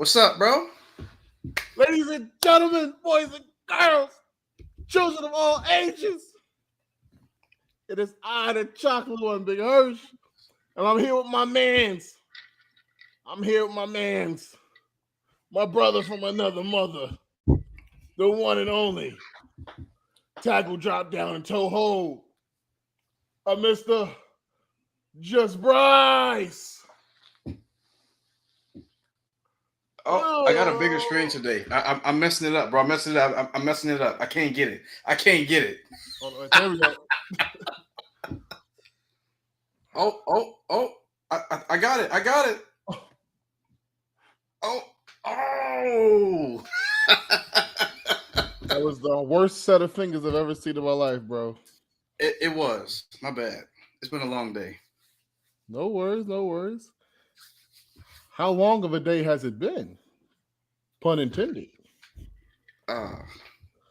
What's up, bro? Ladies and gentlemen, boys and girls, children of all ages, it is I, the chocolate one, Big Hirsch, and I'm here with my mans. My brother from another mother, the one and only tackle, drop down, and toe hold, Mr. Just Bryce. Oh, I got a bigger screen today. I'm messing it up, bro. I'm messing it up. I'm messing it up. I can't get it. Oh, there we go. Oh. I got it. Oh. That was the worst set of fingers I've ever seen in my life, bro. It was. My bad. It's been a long day. No worries. How long of a day has it been? Pun intended.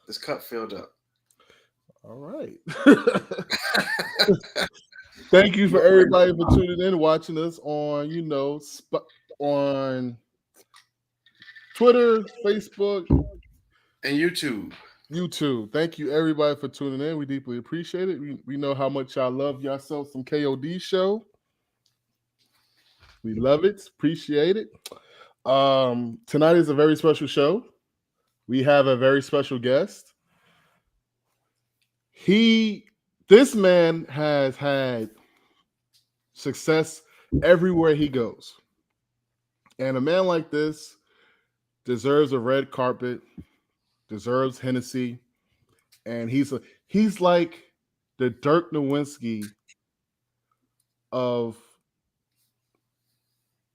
This cup filled up. All right. Thank you for everybody for tuning in, watching us on, on Twitter, Facebook, and YouTube. Thank you everybody for tuning in. We deeply appreciate it. We know how much y'all love yourself some KOD show. We love it, appreciate it. Tonight is a very special show. We have a very special guest. This man has had success everywhere he goes. And a man like this deserves a red carpet, deserves Hennessy, and he's like the Dirk Nowitzki of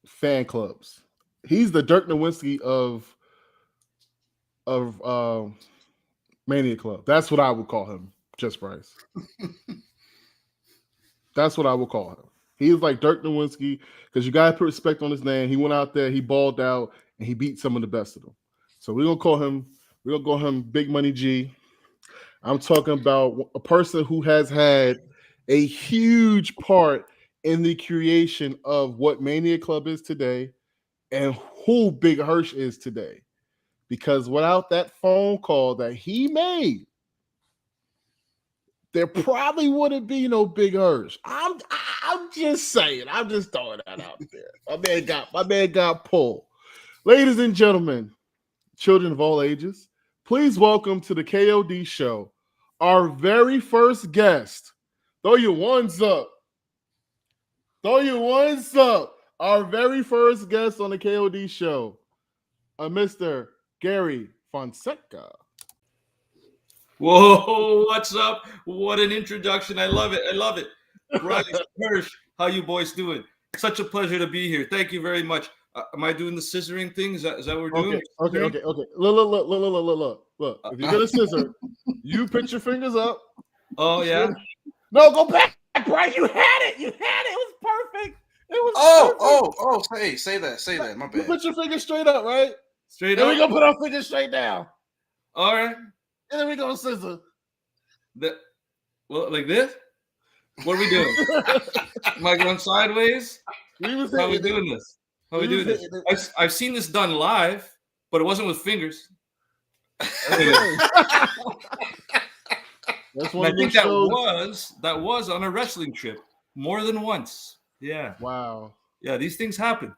fan clubs. He's the Dirk Nowitzki of Mania Club. That's what I would call him, Just Bryce. That's what I would call him. He's like Dirk Nowitzki because you got to put respect on his name. He went out there, he balled out, and he beat some of the best of them. So we're gonna call him Big Money G. I'm talking about a person who has had a huge part in the creation of what Mania Club is today and who Big Hirsch is today. Because without that phone call that he made, there probably wouldn't be no Big Hirsch. I'm just saying. I'm just throwing that out there. My man got pulled. Ladies and gentlemen, children of all ages, please welcome to the KOD show our very first guest. Throw your ones up. Our very first guest on the KOD show, Mr. Gary Fonseca. Whoa, what's up? What an introduction. I love it. Bryce, Hirsch, how you boys doing? Such a pleasure to be here. Thank you very much. Am I doing the scissoring thing? Is that what we're doing? Okay. Look. If you're gonna scissor, you put your fingers up. Oh, yeah? No, go back, Bryce. You had it. It was perfect. Say that. My bad. You put your fingers straight up, right? Straight then up. Then we're gonna put our fingers straight down. All right. And then we're gonna scissor. Like this? What are we doing? Am I going sideways? How are we doing this? I've seen this done live, but it wasn't with fingers. I think that was on a wrestling trip more than once. Yeah. Wow. Yeah, these things happen.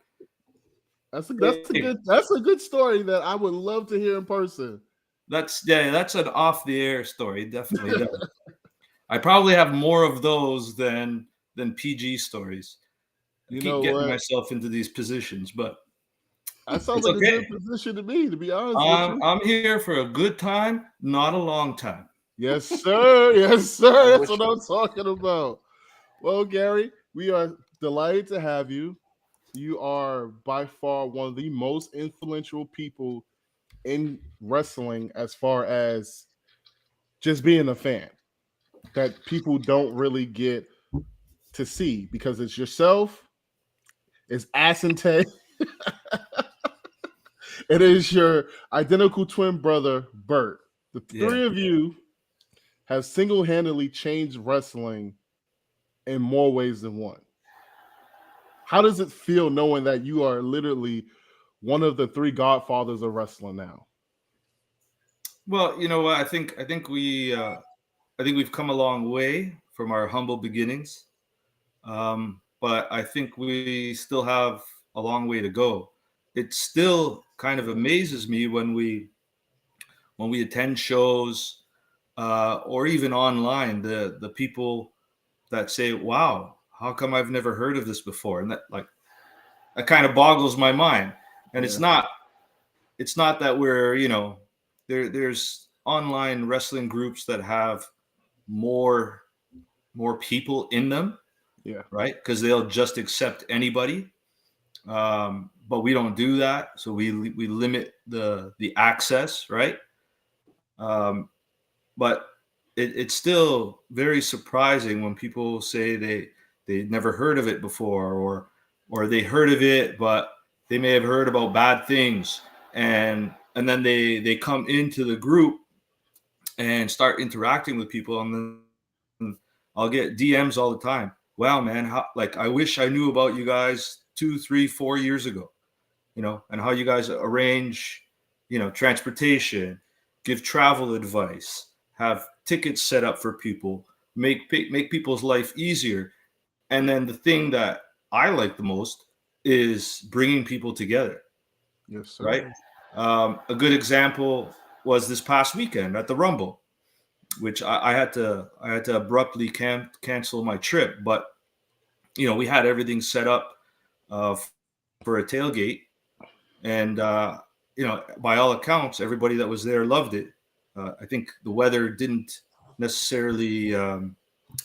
That's a good story that I would love to hear in person. That's an off the air story, definitely. I probably have more of those than PG stories. I keep getting myself into these positions, but that sounds like a good position to me, to be honest with you. I'm here for a good time, not a long time. Yes, sir. That's what I'm talking about. Well, Gary, we are delighted to have you. You are by far one of the most influential people in wrestling as far as just being a fan that people don't really get to see because it's yourself, it's Ass and Tay, it is your identical twin brother, Bert. The three of you have single-handedly changed wrestling in more ways than one. How does it feel knowing that you are literally one of the three godfathers of wrestling now? Well, you know what? I think we've come a long way from our humble beginnings, but I think we still have a long way to go. It still kind of amazes me when we attend shows or even online, the people that say, "Wow, how come I've never heard of this before?" And that kind of boggles my mind. And it's not that we're, there's online wrestling groups that have more people in them, right? Because they'll just accept anybody. But we don't do that, so we limit the access, right? But it's still very surprising when people say they never heard of it before, or they heard of it, but they may have heard about bad things, and then they come into the group and start interacting with people, and then I'll get DMs all the time. Wow, man, I wish I knew about you guys 2, 3, 4 years ago, and how you guys arrange, transportation, give travel advice, have tickets set up for people, make people's life easier. And then the thing that I like the most is bringing people together. Yes, sir. Right. A good example was this past weekend at the Rumble, which I had to abruptly cancel my trip. But, we had everything set up for a tailgate. And, by all accounts, everybody that was there loved it. I think the weather didn't necessarily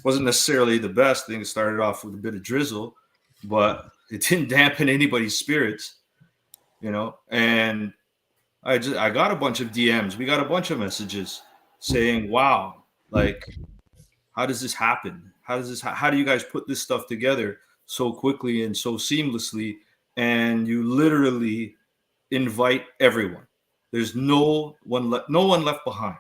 wasn't necessarily the best. I think it started off with a bit of drizzle, but it didn't dampen anybody's spirits, And I got a bunch of DMs. We got a bunch of messages saying, "Wow, how does this happen? How do you guys put this stuff together so quickly and so seamlessly? And you literally invite everyone. There's no one left behind."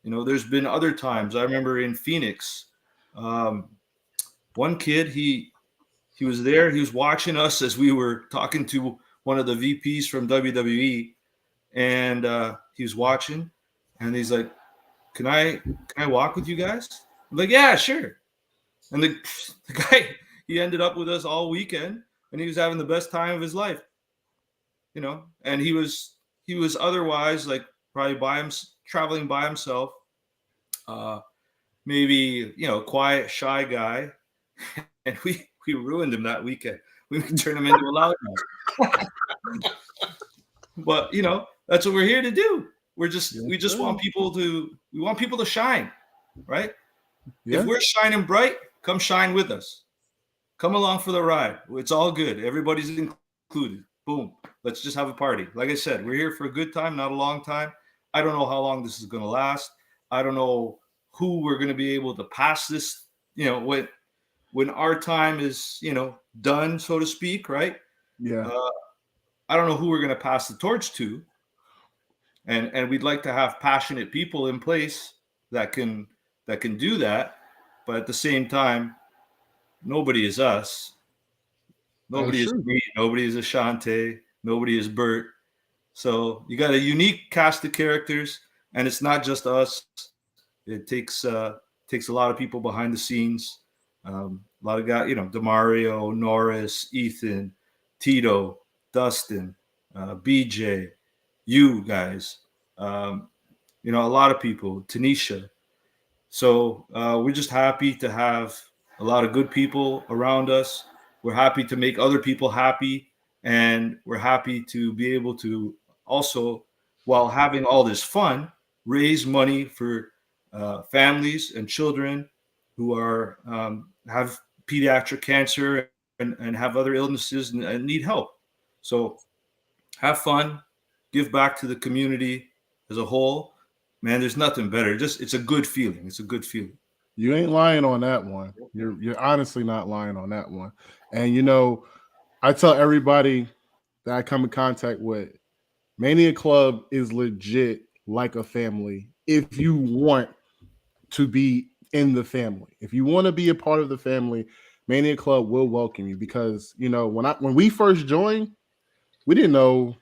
There's been other times. I remember in Phoenix, one kid, he was there. He was watching us as we were talking to one of the VPs from WWE, and he was watching, and he's like, "Can I walk with you guys?" I'm like, "Yeah, sure." And the guy, he ended up with us all weekend, and he was having the best time of his life. And he was otherwise probably traveling by himself, maybe, quiet, shy guy. And we ruined him that weekend. We turned him into a loudmouth. But, that's what we're here to do. We just want people to shine, right? Yeah. If we're shining bright, come shine with us. Come along for the ride. It's all good. Everybody's included. Boom. Let's just have a party. Like I said, we're here for a good time, not a long time. I don't know how long this is going to last. I don't know who we're going to be able to pass this, when our time is, done, so to speak, right? Yeah. I don't know who we're going to pass the torch to. And we'd like to have passionate people in place that can do that. But at the same time, nobody is us. Nobody is me. Nobody is Ashante. Nobody is Bert. So you got a unique cast of characters, and it's not just us. It takes a lot of people behind the scenes. A lot of guys, DeMario, Norris, Ethan, Tito, Dustin, BJ, you guys, a lot of people, Tanisha. So we're just happy to have a lot of good people around us. We're happy to make other people happy, and we're happy to be able to also, while having all this fun, raise money for families and children who are have pediatric cancer and have other illnesses and need help. So have fun, give back to the community as a whole. Man, there's nothing better. It's a good feeling. It's a good feeling. You ain't lying on that one. You're honestly not lying on that one. And I tell everybody that I come in contact with, Mania Club is legit like a family. If you want to be in the family, if you want to be a part of the family, Mania Club will welcome you, because when we first joined, we didn't know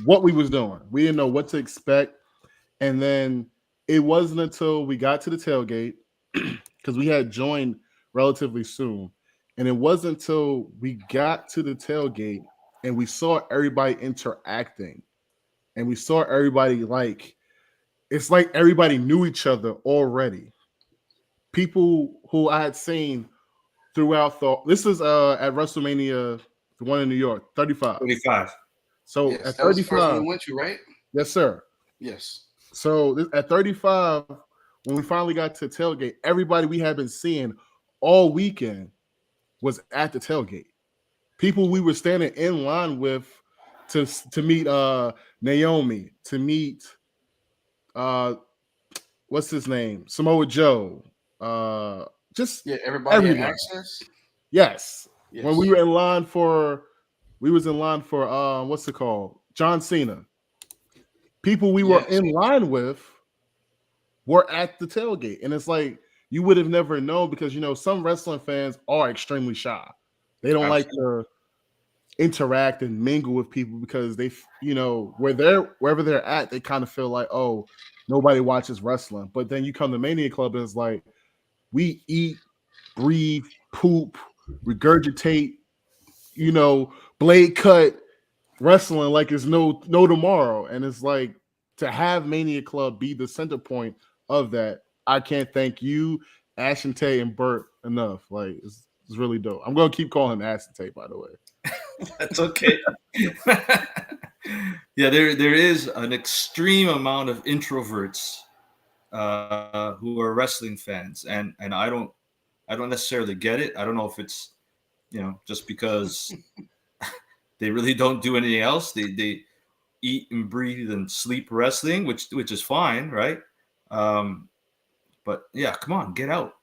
what we was doing. We didn't know what to expect. And then it wasn't until we got to the tailgate, because we had joined relatively soon. And it wasn't until we got to the tailgate and we saw everybody interacting. And we saw everybody like, it's like everybody knew each other already. People who I had seen throughout this is at WrestleMania, the one in New York, 35. 35. So yes, at that was the first 35, one we went to, right? yes, sir. Yes. So at 35, when we finally got to tailgate, everybody we had been seeing all weekend was at the tailgate. People we were standing in line with to meet Naomi, to meet what's his name, Samoa Joe, just everybody had access. Yes. When we were in line for, what's it called, John Cena. People we were in line with were at the tailgate, and it's like you would have never known, because some wrestling fans are extremely shy. They don't like to interact and mingle with people because they, wherever they're at, they kind of feel like, oh, nobody watches wrestling. But then you come to Mania Club and it's like, we eat, breathe, poop, regurgitate, blade cut wrestling like it's no tomorrow. And it's like, to have Mania Club be the center point of that, I can't thank you, Ashante, and Bert enough. Like, it's really dope. I'm gonna keep calling him Ashante, by the way. That's okay. Yeah, there is an extreme amount of introverts who are wrestling fans, and I don't necessarily get it. I don't know if it's just because they really don't do anything else. They eat and breathe and sleep wrestling, which is fine, right? But yeah, come on, get out.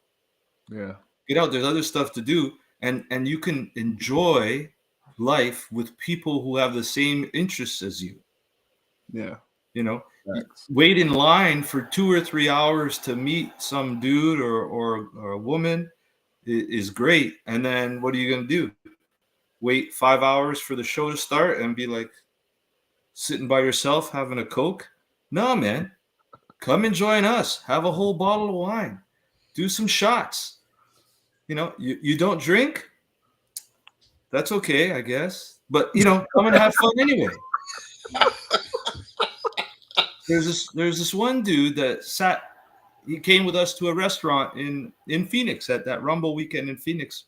Yeah, get out. There's other stuff to do, and you can enjoy life with people who have the same interests as you. Yeah, wait in line for 2 or 3 hours to meet some dude or a woman is great, and then what are you going to do? Wait 5 hours for the show to start and be like sitting by yourself having a Coke? No, man. Come and join us. Have a whole bottle of wine. Do some shots. You don't drink? That's okay, I guess. But, come and have fun anyway. There's this one dude that he came with us to a restaurant in Phoenix at that Rumble weekend in Phoenix.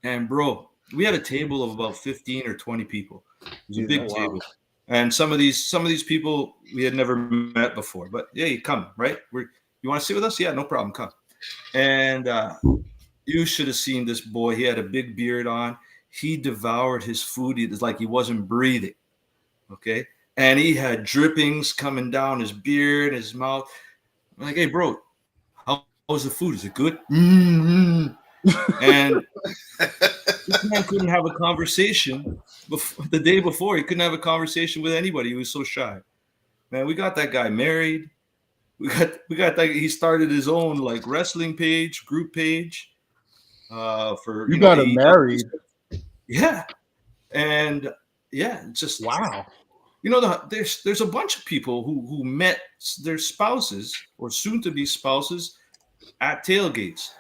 And bro, we had a table of about 15 or 20 people. It was a big table. And some of these people we had never met before. But yeah, you come, right? You want to sit with us? Yeah, no problem. Come. And you should have seen this boy. He had a big beard on. He devoured his food. It was like he wasn't breathing. Okay. And he had drippings coming down his beard, his mouth. I'm like, hey, bro, how was the food? Is it good? Mm-hmm. And this man couldn't have a conversation the day before. He couldn't have a conversation with anybody. He was so shy. Man, we got that guy married. We got that. He started his own like wrestling page, group page. For you got him married. Yeah, and yeah, just wow. There's a bunch of people who met their spouses or soon to be spouses at tailgates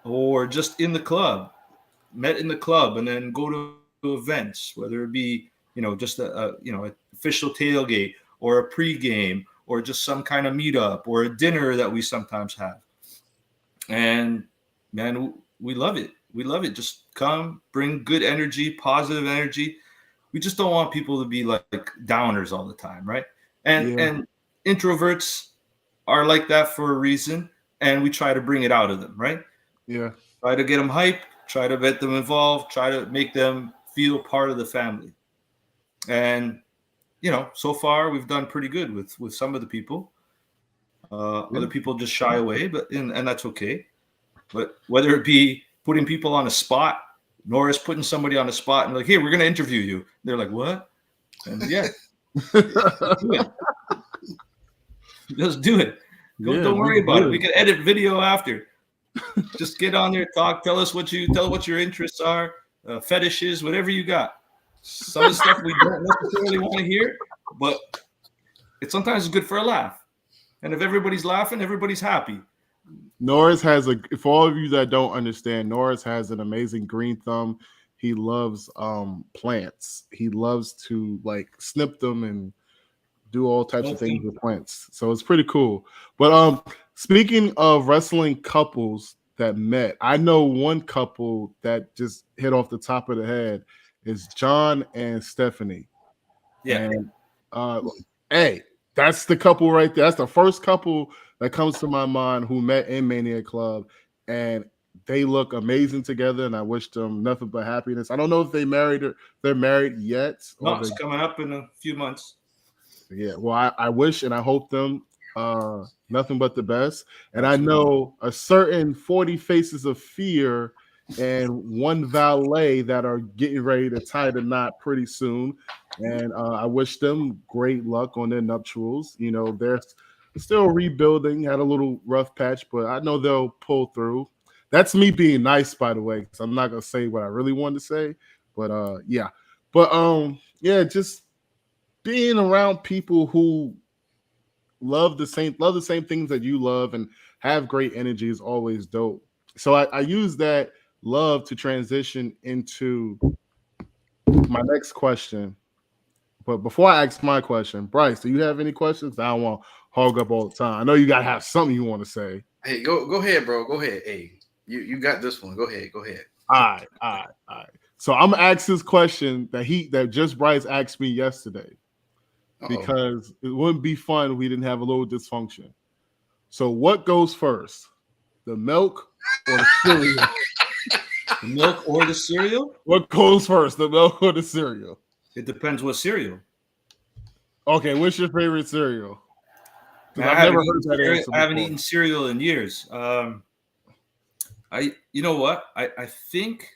or just in the club, met in the club, and then go to events, whether it be just a official tailgate or a pregame or just some kind of meetup or a dinner that we sometimes have. And man, we love it. We love it. Just come, bring good energy, positive energy. We just don't want people to be like downers all the time, right? And introverts are like that for a reason, and we try to bring it out of them, right? Yeah. Try to get them hyped, try to get them involved, try to make them feel part of the family. And so far we've done pretty good with some of the people. Other people just shy away, and that's okay. But whether it be putting people on a spot, Norris putting somebody on a spot and like, hey, we're going to interview you. They're like, what? And yeah, do it. Just do it. Don't worry about it. We can edit video after. Just get on there, talk, tell what your interests are, fetishes, whatever you got. Some of the stuff we don't necessarily want to hear, but it sometimes is good for a laugh. And if everybody's laughing, everybody's happy. Norris has for all of you that don't understand, Norris has an amazing green thumb. He loves plants. He loves to like snip them and do all types of things with plants. So it's pretty cool. But speaking of wrestling couples that met, I know one couple that just hit off the top of the head is John and Stephanie. Yeah. And hey, that's the couple right there. That's the first couple that comes to my mind who met in Mania Club, and they look amazing together. And I wish them nothing but happiness. I don't know if they're married yet. No, it's coming up in a few months. Yeah, well, I wish and I hope them nothing but the best. And I know a certain 40 Faces of Fear and one valet that are getting ready to tie the knot pretty soon. And I wish them great luck on their nuptials. You know, they're still rebuilding, had a little rough patch, but I know they'll pull through. That's me being nice, by the way, because I'm not gonna say what I really wanted to say. But yeah. But just being around people who love the same things that you love and have great energy is always dope. So I use that love to transition into my next question. But before I ask my question, Bryce, do you have any questions? I don't want to hog up all the time. I know you gotta have something you want to say. Hey, go ahead, bro. Go ahead. Hey, you got this one. Go ahead. All right. So I'm gonna ask this question that just Bryce asked me yesterday. Because it wouldn't be fun if we didn't have a little dysfunction. So what goes first? The milk or the cereal? The milk or the cereal? What goes first? The milk or the cereal? It depends what cereal. Okay, what's your favorite cereal? I haven't eaten cereal in years. You know what? I think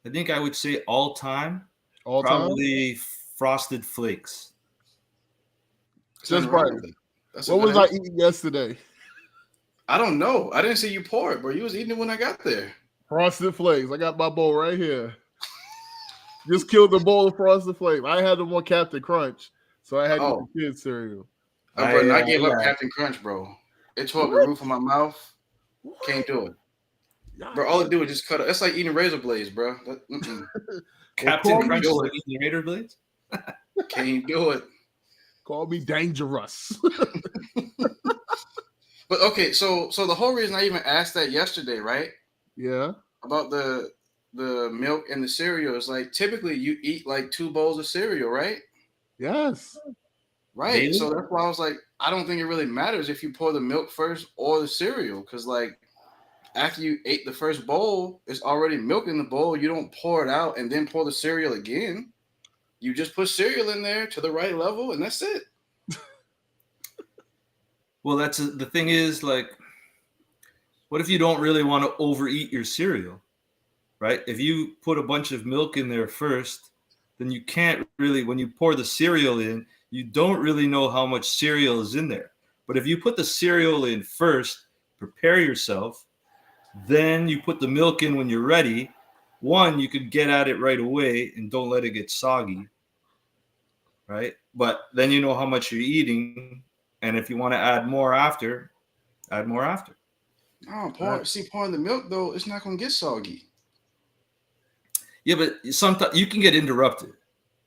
I would say all time probably Frosted Flakes. Just right. What was I eating yesterday? I don't know. I didn't see you pour it, bro. You was eating it when I got there. Frosted Flakes. I got my bowl right here. Just killed the bowl of Frosted Flakes. I had them on Captain Crunch, so I had the kid cereal. I gave up Captain Crunch, bro. It tore up the roof of my mouth. Can't do it. Bro, all it do is just cut it. It's like eating razor blades, bro. Captain Crunch is like eating razor blades? Can't do it. Call me dangerous. But okay, so the whole reason I even asked that yesterday, right? Yeah. About the milk and the cereal is like typically you eat like 2 bowls of cereal, right? Yes. Right. Really? So that's why I was like, I don't think it really matters if you pour the milk first or the cereal, because like after you ate the first bowl, it's already milk in the bowl. You don't pour it out and then pour the cereal again. You just put cereal in there to the right level, and that's it. Well, the thing is, like, what if you don't really want to overeat your cereal, right? If you put a bunch of milk in there first, then you can't really, when you pour the cereal in, you don't really know how much cereal is in there. But if you put the cereal in first, prepare yourself, then you put the milk in when you're ready. One, you could get at it right away and don't let it get soggy, right? But then you know how much you're eating, and if you want to add more after, add more after. Oh, pouring the milk though, it's not gonna get soggy. Yeah, but sometimes you can get interrupted,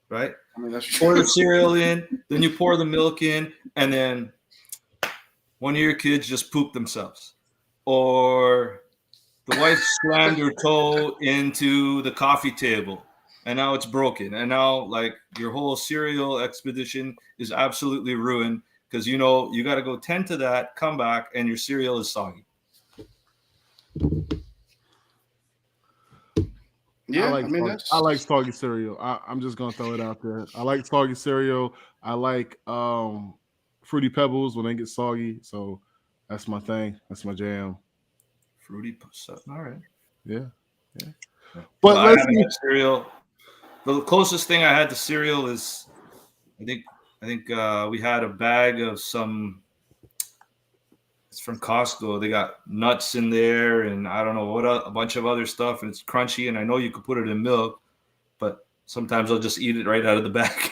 right? I mean, that's true. Pour the cereal in, then you pour the milk in, and then one of your kids just pooped themselves, or the wife slammed her toe into the coffee table and now it's broken. And now like your whole cereal expedition is absolutely ruined because you know you got to go tend to that, come back, and your cereal is soggy. Yeah, I like soggy cereal. I'm just gonna throw it out there. I like soggy cereal. I like Fruity Pebbles when they get soggy. So that's my thing. That's my jam. Fruity, all right. Yeah. But I haven't had cereal. The closest thing I had to cereal is, I think we had a bag of some. It's from Costco. They got nuts in there, and I don't know what a bunch of other stuff, and it's crunchy. And I know you could put it in milk, but Sometimes I'll just eat it right out of the bag.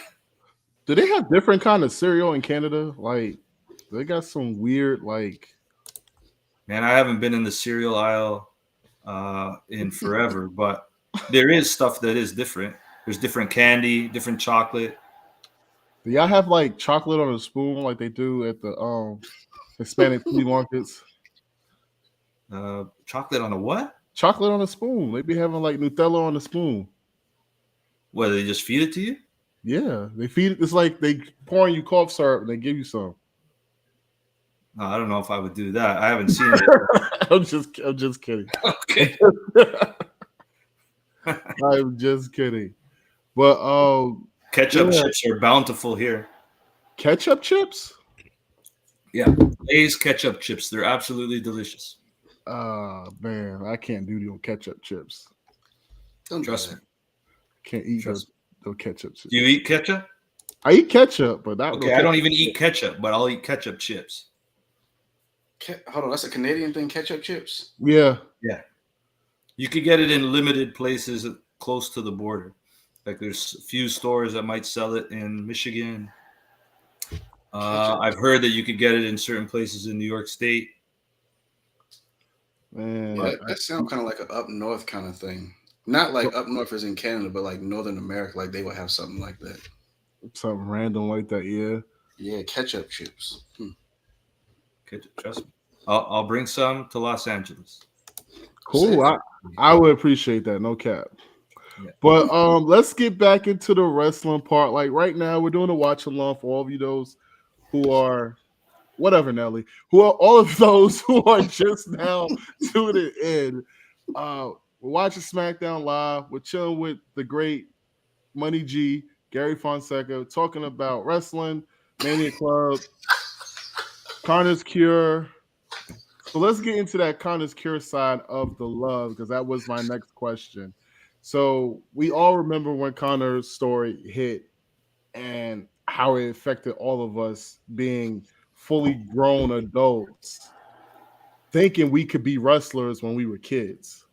Do they have different kind of cereal in Canada? Like, they got some weird, like. Man, I haven't been in the cereal aisle in forever, but there is stuff that is different. There's different candy, different chocolate. Do y'all have like chocolate on a spoon like they do at the Hispanic flea markets? Chocolate on a what? Chocolate on a spoon. They be having like Nutella on a spoon. What, they just feed it to you? Yeah, they feed it. It's like they pouring you cough syrup and they give you some. No, I don't know if I would do that. I haven't seen it. I'm just kidding. Okay. I'm just kidding. But ketchup chips are bountiful here. Ketchup chips? Yeah, Lay's ketchup chips. They're absolutely delicious. Man, I can't do the ketchup chips. Don't trust me. Can't eat those ketchup chips. Do you eat ketchup? I eat ketchup, but not. Okay, I don't even eat ketchup, but I'll eat ketchup chips. Hold on, that's a Canadian thing, ketchup chips? Yeah. Yeah. You could get it in limited places close to the border. Like there's a few stores that might sell it in Michigan. I've heard that you could get it in certain places in New York State. Man, that sounds kind of like an up north kind of thing. Not like up north is in Canada, but like Northern America, like they would have something like that. Something random like that, yeah. Yeah, ketchup chips. Ketchup, trust me. I'll bring some to Los Angeles. Cool. I would appreciate that. No cap. Yeah. But let's get back into the wrestling part. Like right now, we're doing a watch along for all of you those who are whatever, Nelly, who are all of those who are just now tuning in. We're watching SmackDown Live. We're chilling with the great Money G, Gary Fonseca, talking about wrestling, Mania Club, Connor's Cure. So let's get into that Connor's Cure side of the love, because that was my next question. So we all remember when Connor's story hit and how it affected all of us being fully grown adults, thinking we could be wrestlers when we were kids.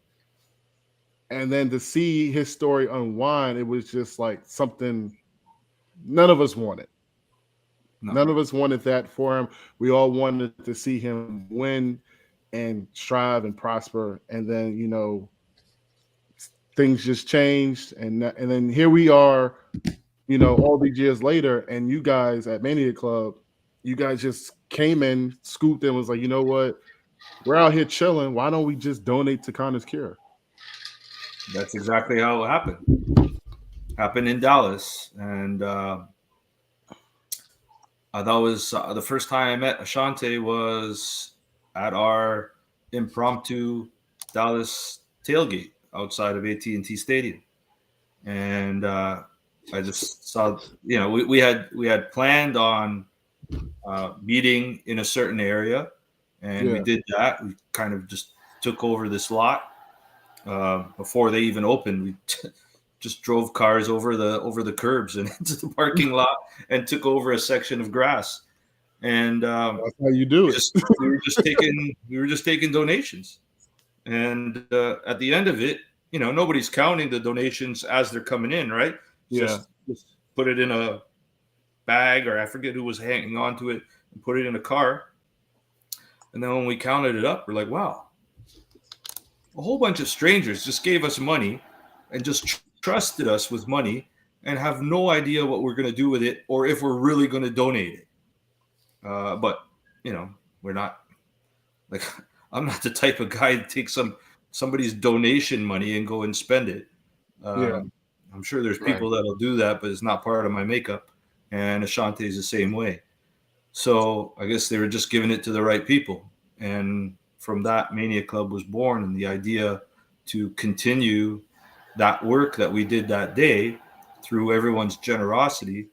And then to see his story unwind, it was just like something none of us wanted. No. None of us wanted that for him. We all wanted to see him win and strive and prosper. And then, you know, things just changed. And then here we are, you know, all these years later, and you guys at Mania Club, you guys just came in, scooped in, was like, you know what? We're out here chilling. Why don't we just donate to Connor's Cure? That's exactly how it happened. Happened in Dallas. And that was the first time I met Ashante was at our impromptu Dallas tailgate outside of AT&T Stadium. And I just saw, you know, we had planned on meeting in a certain area, and we did that. We kind of just took over this lot before they even opened. We just drove cars over the curbs and into the parking lot and took over a section of grass. And that's how you do it. We were just taking donations, and at the end of it, you know, nobody's counting the donations as they're coming in, right? Yeah. Just put it in a bag, or I forget who was hanging on to it, and put it in a car. And then when we counted it up, we're like, wow, a whole bunch of strangers just gave us money and just trusted us with money and have no idea what we're going to do with it or if we're really going to donate it. But, you know, we're not, like, I'm not the type of guy to take somebody's donation money and go and spend it. I'm sure there's people that'll do that, but it's not part of my makeup. And Ashante is the same way. So I guess they were just giving it to the right people. And from that, Mania Club was born, and the idea to continue that work that we did that day through everyone's generosity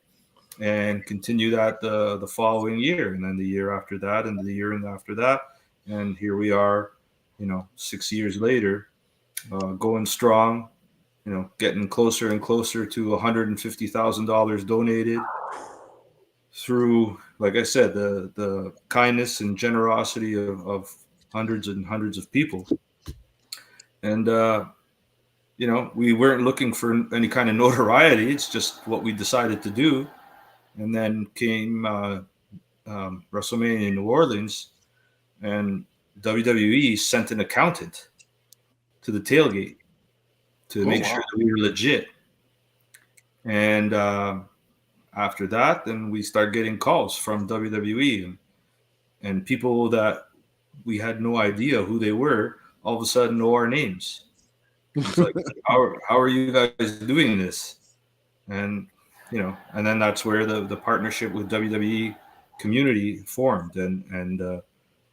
and continue that the following year, and then the year after that, and the year after that. And here we are, you know, 6 years later, going strong, you know, getting closer and closer to $150,000 donated through, like I said, the kindness and generosity of hundreds and hundreds of people. And we weren't looking for any kind of notoriety. It's just what we decided to do. And then came WrestleMania in New Orleans, and WWE sent an accountant to the tailgate to make sure that we were legit. And after that, then we started getting calls from WWE and people that we had no idea who they were, all of a sudden know our names. It's like, how are you guys doing this? And and then that's where the partnership with WWE community formed, and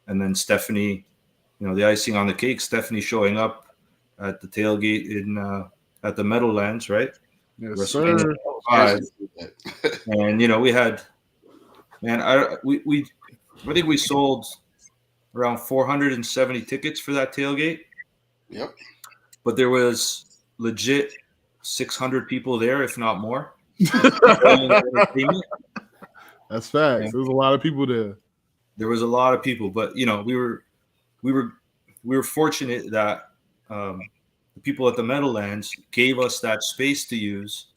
then Stephanie, the icing on the cake, Stephanie showing up at the tailgate at the Meadowlands, right? Yes, sir. And we had, man, I think we sold around 470 tickets for that tailgate. Yep. But there was legit 600 people there, if not more. That's facts. There was a lot of people there. There was a lot of people, but we were fortunate that the people at the Meadowlands gave us that space to use,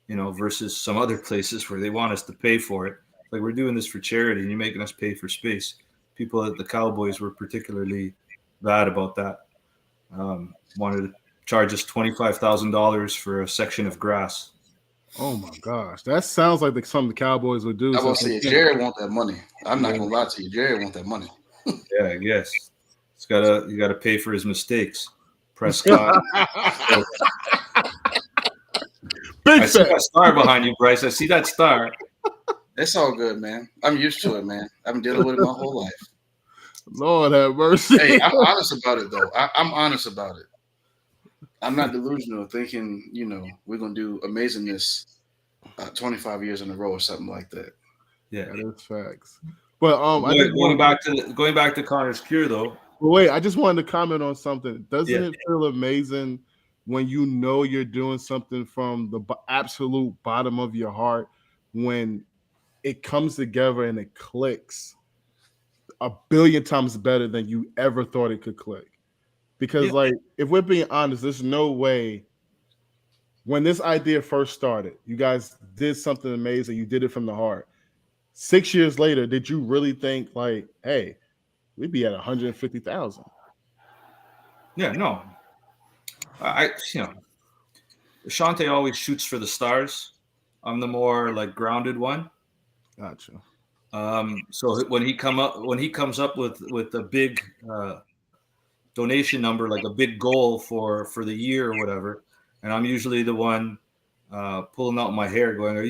versus some other places where they want us to pay for it. Like, we're doing this for charity, and you're making us pay for space. People at the Cowboys were particularly bad about that. Wanted to charge us $25,000 for a section of grass. Oh my gosh, that sounds like something the Cowboys would do. I will say, Jared want that money. I'm not gonna lie to you, Jared want that money. Yeah, I guess you gotta pay for his mistakes. Prescott. I see that star behind you, Bryce. I see that star. It's all good, man. I'm used to it, man. I've been dealing with it my whole life. Lord have mercy. Hey, I'm honest about it, though. I'm honest about it. I'm not delusional, thinking we're gonna do amazingness 25 years in a row or something like that. Yeah, that's facts. But going back to Connor's Cure, though. Well, wait, I just wanted to comment on something. Doesn't it feel amazing when you're doing something from the absolute bottom of your heart, when it comes together and it clicks a billion times better than you ever thought it could click? Because like, if we're being honest, there's no way, when this idea first started, you guys did something amazing. You did it from the heart. 6 years later, did you really think like, hey, we'd be at 150,000? Yeah, no. Shante always shoots for the stars. I'm the more like grounded one. Gotcha. So when he comes up with a big donation number, like a big goal for the year or whatever, and I'm usually the one pulling out my hair, going, "Are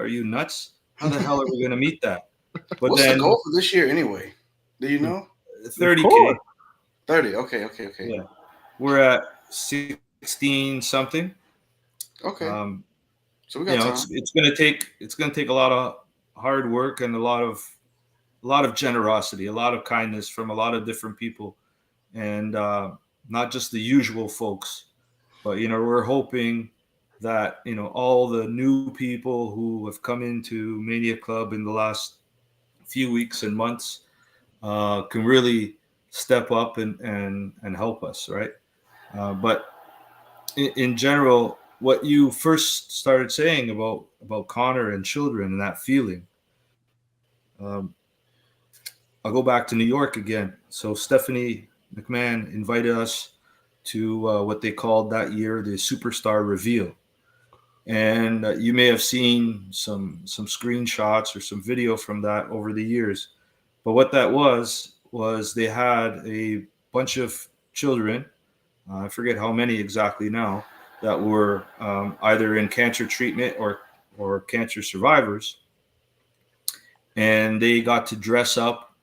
you nuts? How the hell are we going to meet that?" But what's the goal for this year anyway? Do you know? 30K. 30. Okay. Yeah, we're at 16 something. Okay. So we got time. It's gonna take a lot of hard work and a lot of generosity, a lot of kindness from a lot of different people, and not just the usual folks, but we're hoping that all the new people who have come into Mania Club in the last few weeks and months can really step up and help us, right? But in general, what you first started saying about Connor and children and that feeling, I'll go back to New York again. So Stephanie McMahon invited us to what they called that year the Superstar Reveal. And you may have seen some screenshots or some video from that over the years. But what that was they had a bunch of children, I forget how many exactly now, that were either in cancer treatment or cancer survivors. And they got to dress up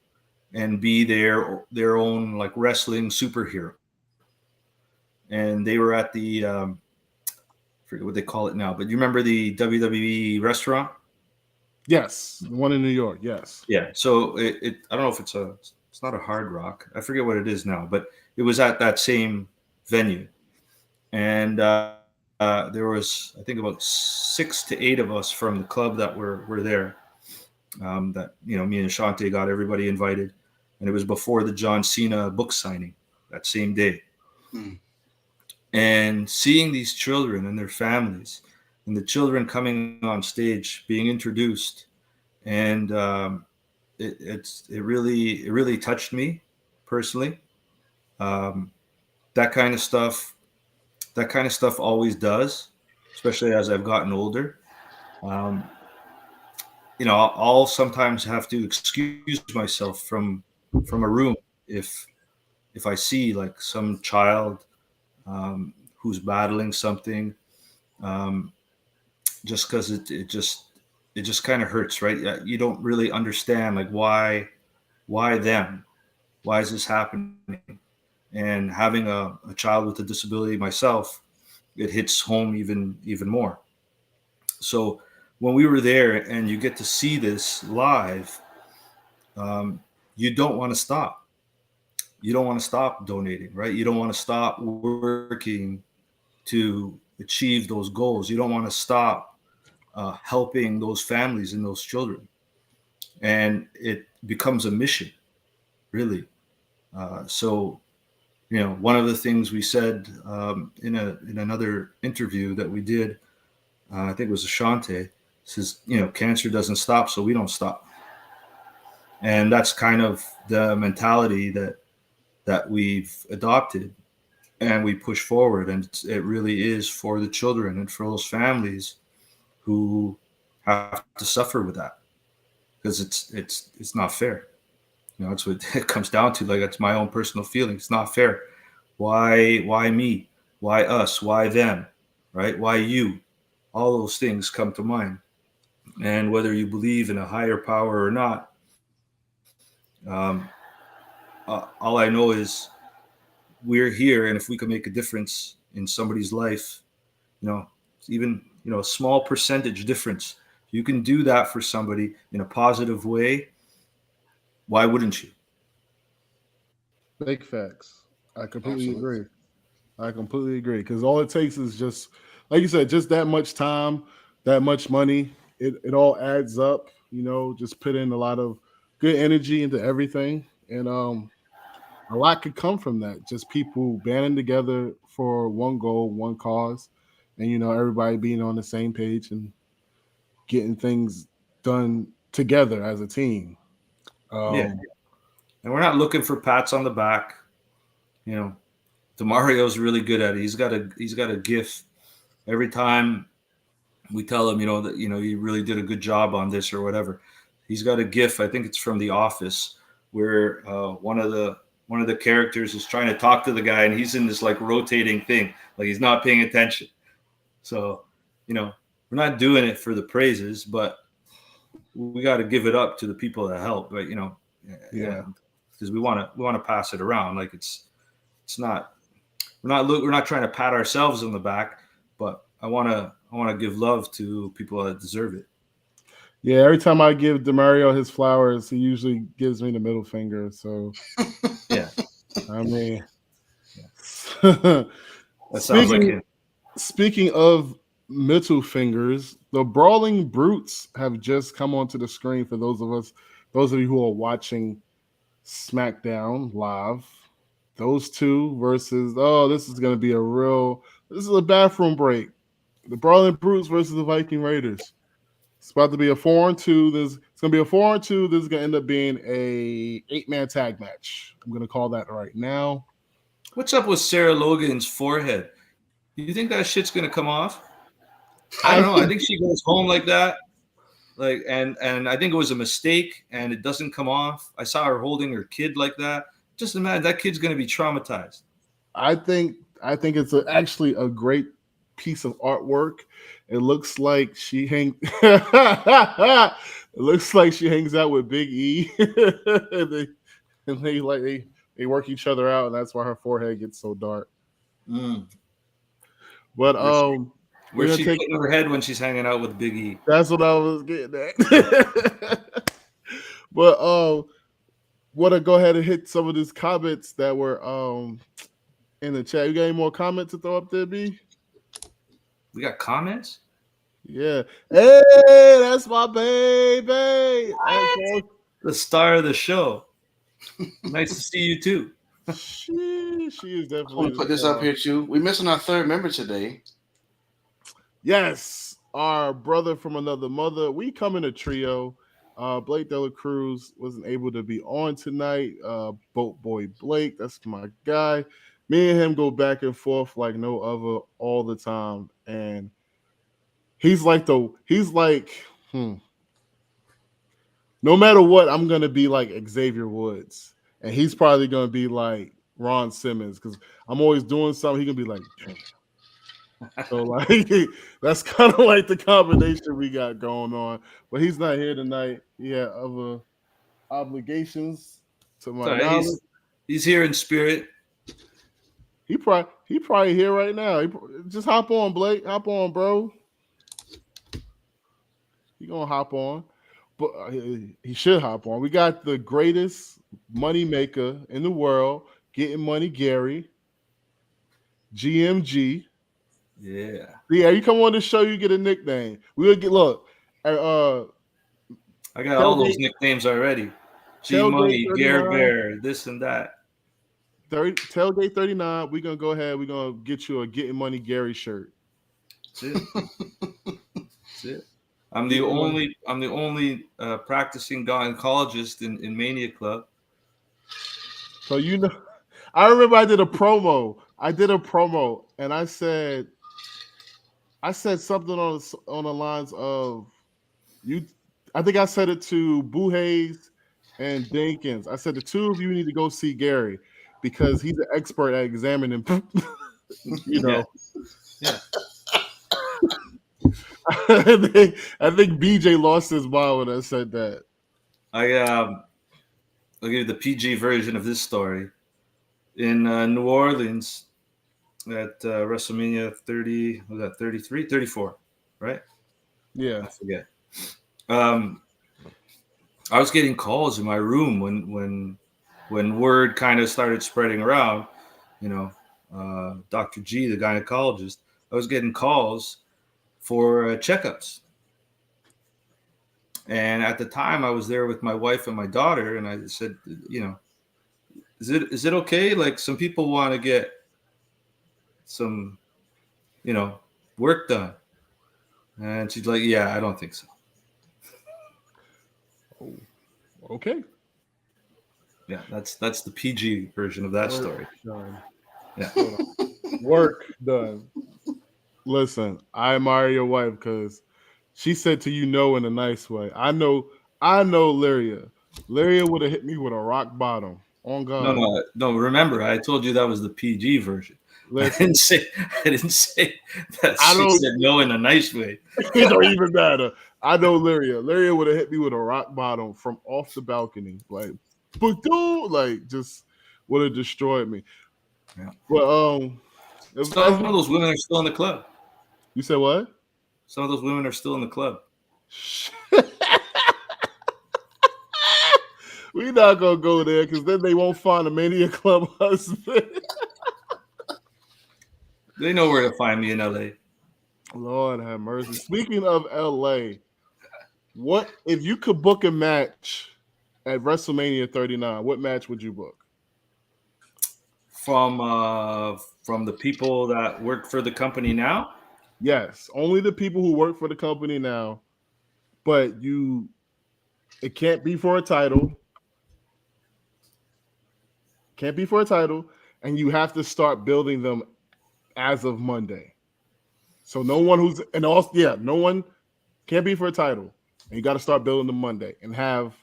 and be their own like wrestling superhero. And they were at the I forget what they call it now, but you remember the WWE restaurant? Yes, the one in New York. Yes. Yeah. So it I don't know if it's not a Hard Rock. I forget what it is now, but it was at that same venue, and there was, I think, about 6 to 8 of us from the club that were there. That me and Shante got everybody invited, and it was before the John Cena book signing that same day. And seeing these children and their families, and the children coming on stage, being introduced, and it really touched me personally. That kind of stuff always does, especially as I've gotten older. Um, I'll sometimes have to excuse myself from a room if I see like some child who's battling something, um, just because it just kind of hurts, right? You don't really understand like why them, why is this happening? And having a child with a disability myself, it hits home even more. So when we were there and you get to see this live, you don't want to stop. You don't want to stop donating, right? You don't want to stop working to achieve those goals. You don't want to stop helping those families and those children. And it becomes a mission, really. So, one of the things we said in another interview that we did, I think it was Ashante, says, cancer doesn't stop, so we don't stop. And that's kind of the mentality that we've adopted, and we push forward. And it really is for the children and for those families who have to suffer with that, because it's not fair. That's what it comes down to. Like, that's my own personal feeling. It's not fair. Why me? Why us? Why them? Right? Why you? All those things come to mind. And whether you believe in a higher power or not, all I know is we're here, and if we can make a difference in somebody's life, even a small percentage difference, you can do that for somebody in a positive way. Why wouldn't you? Big facts. I completely agree. Because all it takes is just, like you said, just that much time, that much money. It all adds up. Just put in a lot of good energy into everything, and a lot could come from that. Just people banding together for one goal, one cause, and everybody being on the same page and getting things done together as a team. Yeah, and we're not looking for pats on the back. DeMario's really good at it. He's got a gift. Every time we tell him, that you really did a good job on this or whatever, he's got a gift. I think it's from The Office, where one of the characters is trying to talk to the guy, and he's in this like rotating thing, like he's not paying attention. So, we're not doing it for the praises, but we got to give it up to the people that help, right? Yeah, because we want to pass it around. Like it's not, we're not trying to pat ourselves on the back, but I want to give love to people that deserve it. Yeah, every time I give DeMario his flowers, he usually gives me the middle finger. So, yeah, I mean, that sounds like him. Speaking of middle fingers, the Brawling Brutes have just come onto the screen for those of you who are watching SmackDown live. Those two versus, this is going to be this is a bathroom break. The Brawling Brutes versus the Viking Raiders. It's about to be a 4-on-2. It's going to be a 4-on-2. This is going to end up being a 8-man tag match. I'm going to call that right now. What's up with Sarah Logan's forehead? You think that shit's going to come off? I don't know. I think she goes home like that. Like, and I think it was a mistake, and it doesn't come off. I saw her holding her kid like that. Just imagine that kid's going to be traumatized. I think it's actually a great piece of artwork. It looks like she hangs. It looks like she hangs out with Big E, and they work each other out, and that's why her forehead gets so dark. But where's she putting her head when she's hanging out with Big E? That's what I was getting at. But want to go ahead and hit some of these comments that were in the chat. You got any more comments to throw up there, B? We got comments? Yeah. Hey, that's my baby. The star of the show. Nice to see you too. She is I'm definitely. gonna put this up here too. We're missing our third member today. Yes, our brother from another mother. We come in a trio. Blake Dela Cruz wasn't able to be on tonight. Boat Boy Blake, that's my guy. Me and him go back and forth like no other all the time. And he's like, no matter what, I'm gonna be like Xavier Woods. And he's probably gonna be like Ron Simmons because I'm always doing something. He can be like, so like that's kind of like the combination we got going on. But he's not here tonight. He had other obligations to my knowledge. He's here in spirit. He probably here right now. Just hop on, Blake. Hop on, bro. He gonna hop on. But he should hop on. We got the greatest money maker in the world, getting money, Gary. GMG. Yeah. Yeah, you come on the show, you get a nickname. We'll get I got all those nicknames already. G Money, Gare Bear, this and that. Tailgate 39. We're gonna go ahead. We're gonna get you a Getting Money Gary shirt. That's it. That's it. I'm the only practicing gynecologist in Mania Club. So I remember I did a promo. And I said something on the lines of you. I think I said it to Boo Hayes and Dinkins. I said the two of you need to go see Gary because he's an expert at examining. You know. Yeah. I think BJ lost his mind when I said that. I'll give you the PG version of this story. In New Orleans at WrestleMania 30, was that 33? 34, right? Yeah. I forget. I was getting calls in my room when word kind of started spreading around, Dr. G, the gynecologist, I was getting calls for checkups. And at the time I was there with my wife and my daughter, and I said, is it okay? Like, some people want to get some, work done. And she's like, yeah, I don't think so. Oh, okay. Yeah, that's the PG version of that story. Done. Yeah. Work done. Listen, I admire your wife because she said to you no in a nice way. I know Lyria. Lyria would have hit me with a rock bottom. On God. No. Remember, I told you that was the PG version. Listen, I didn't say that. She said no in a nice way. It don't even matter. I know Lyria. Lyria would have hit me with a rock bottom from off the balcony, like, but dude, like, just would have destroyed me. Yeah. But some of those women are still in the club. You said what? Some of those women are still in the club. We're not gonna go there because then they won't find a Mania Club husband. They know where to find me in LA. Lord have mercy. Speaking of LA, what if you could book a match at WrestleMania 39? What match would you book? From the people that work for the company now? Yes, only the people who work for the company now. But it can't be for a title. Can't be for a title, and you have to start building them as of Monday. So no one can't be for a title. And you got to start building them Monday and have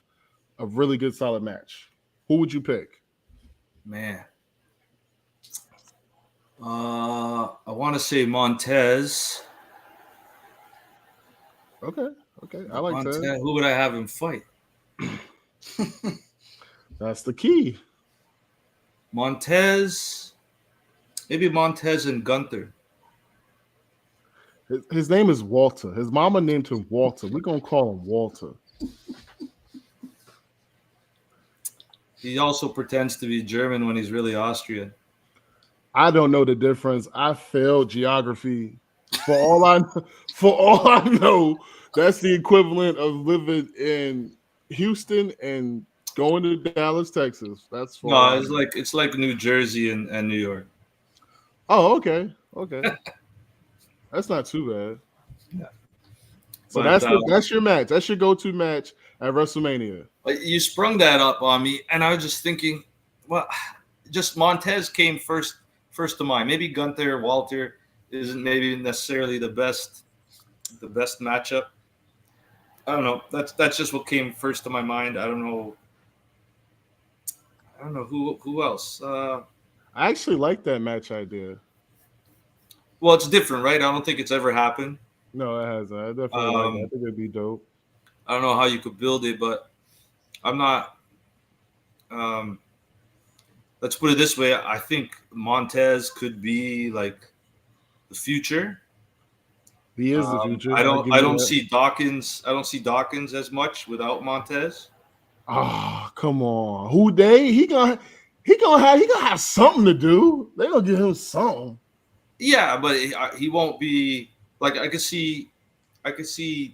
a really good solid match. Who would you pick? Man. I want to say Montez. Okay. I like Montez. that. Who would I have him fight? That's the key. Montez. Maybe Montez and Gunther. His name is Walter. His mama named him Walter. We're going to call him Walter. He also pretends to be German when he's really Austrian. I don't know the difference. I failed geography. For all I know, that's the equivalent of living in Houston and Going to Dallas, Texas. That's far. No, it's like New Jersey and New York. Oh, okay. That's not too bad. Yeah. So But that's your match. That's your go-to match at WrestleMania. you sprung that up on me, and I was just thinking, well, just Montez came first to mind. Maybe Gunther, Walter isn't maybe necessarily the best matchup. I don't know. That's just what came first to my mind. I don't know who else. I actually like that match idea. Well, it's different, right? I don't think it's ever happened. No, it hasn't. I definitely like it. I think it'd be dope. I don't know how you could build it, but I'm not. Let's put it this way. I think Montez could be like the future. He is the future. I don't see Dawkins. I don't see Dawkins as much without Montez. Oh, come on. Who they? He gonna have something to do. They gonna give him something. Yeah, but he won't be like I could see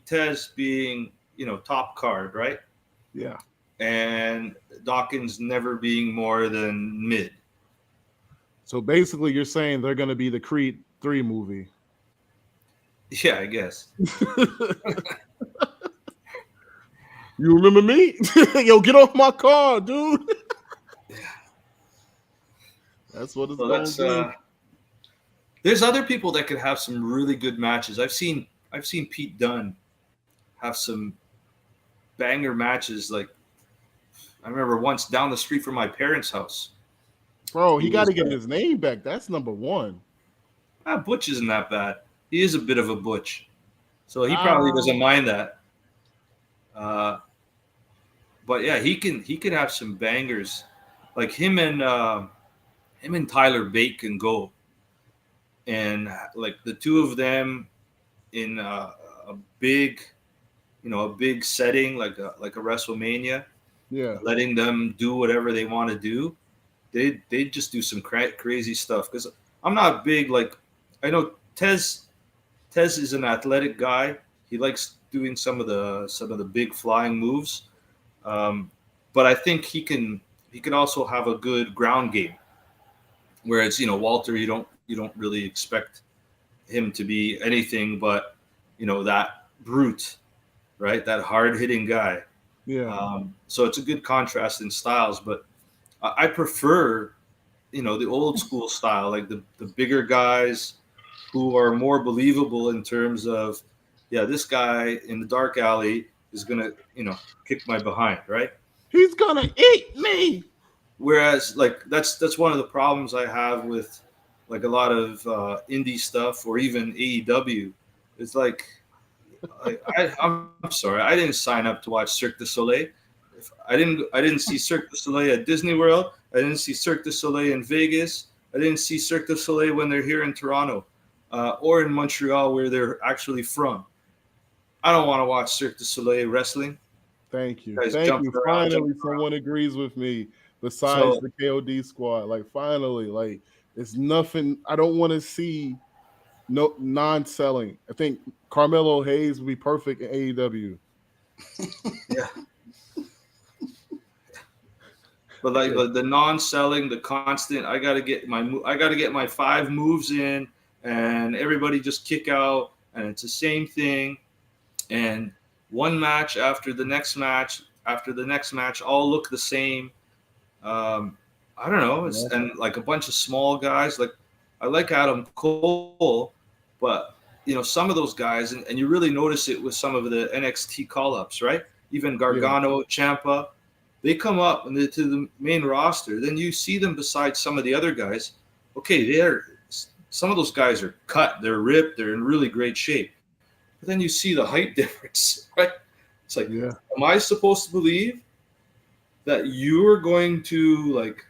Tez being, top card, right? Yeah. And Dawkins never being more than mid. So basically you're saying they're gonna be the Creed 3 movie. Yeah, I guess. You remember me? Yo, get off my car, dude. That's what it's going to be. There's other people that could have some really good matches. I've seen Pete Dunne have some banger matches. Like I remember once down the street from my parents' house. Bro, he got to get his name back. That's number one. Butch isn't that bad. He is a bit of a butch, so he probably doesn't mind that. But yeah, he can have some bangers, like him and Tyler Bate can go, and like the two of them in a big setting like a WrestleMania. Yeah, letting them do whatever they want to do. They just do some crazy stuff. Because I'm not big like I know Tez is an athletic guy. He likes doing some of the big flying moves. But I think he can also have a good ground game. Whereas Walter, you don't really expect him to be anything but that brute, right? That hard hitting guy. Yeah. So it's a good contrast in styles, but I prefer the old school style, like the bigger guys who are more believable in terms of, yeah, this guy in the dark alley is gonna kick my behind, right? He's gonna eat me. Whereas like that's one of the problems I have with like a lot of indie stuff or even AEW. It's like I'm sorry, I didn't sign up to watch Cirque du Soleil. I didn't see Cirque du Soleil at Disney World. I didn't see Cirque du Soleil in Vegas. I didn't see Cirque du Soleil when they're here in Toronto or in Montreal where they're actually from. I don't want to watch Cirque du Soleil wrestling. Thank you. Thank you. Finally, someone agrees with me besides the KOD squad. Like, finally, like, it's nothing. I don't want to see no non-selling. I think Carmelo Hayes would be perfect in AEW. Yeah. But like the non-selling, the constant, I gotta get my 5 moves in, and everybody just kick out, and it's the same thing, and one match after the next match all look the same. I don't know. And like a bunch of small guys. Like I like Adam Cole, but some of those guys, and you really notice it with some of the NXT call-ups, right? Even Gargano, Ciampa. They come up to the main roster. Then you see them beside some of the other guys. Okay, some of those guys are cut. They're ripped. They're in really great shape. But then you see the height difference, right? It's like, am I supposed to believe that you are going to like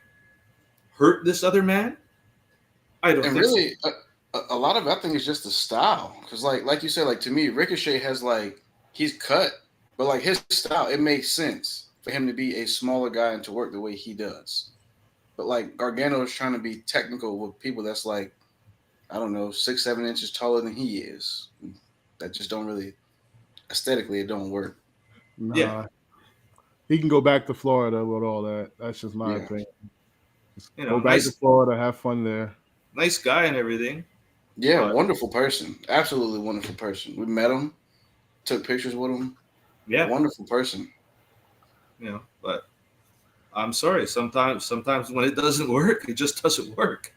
hurt this other man? I don't think really, so. A lot of that thing is just the style. Because like you said, like to me, Ricochet has like he's cut, but like his style, it makes sense for him to be a smaller guy and to work the way he does. But like Gargano is trying to be technical with people that's like, I don't know, 6-7 inches taller than he is. That just don't really aesthetically it don't work. Nah. Yeah. he can go back to Florida with all that. That's just my Yeah. opinion. Just You go know, back to Florida, have fun there. nice guy and everything. Yeah, But wonderful person. Absolutely wonderful person. We met him, took pictures with him. yeah, Wonderful person. but I'm sorry. Sometimes when it doesn't work, it just doesn't work.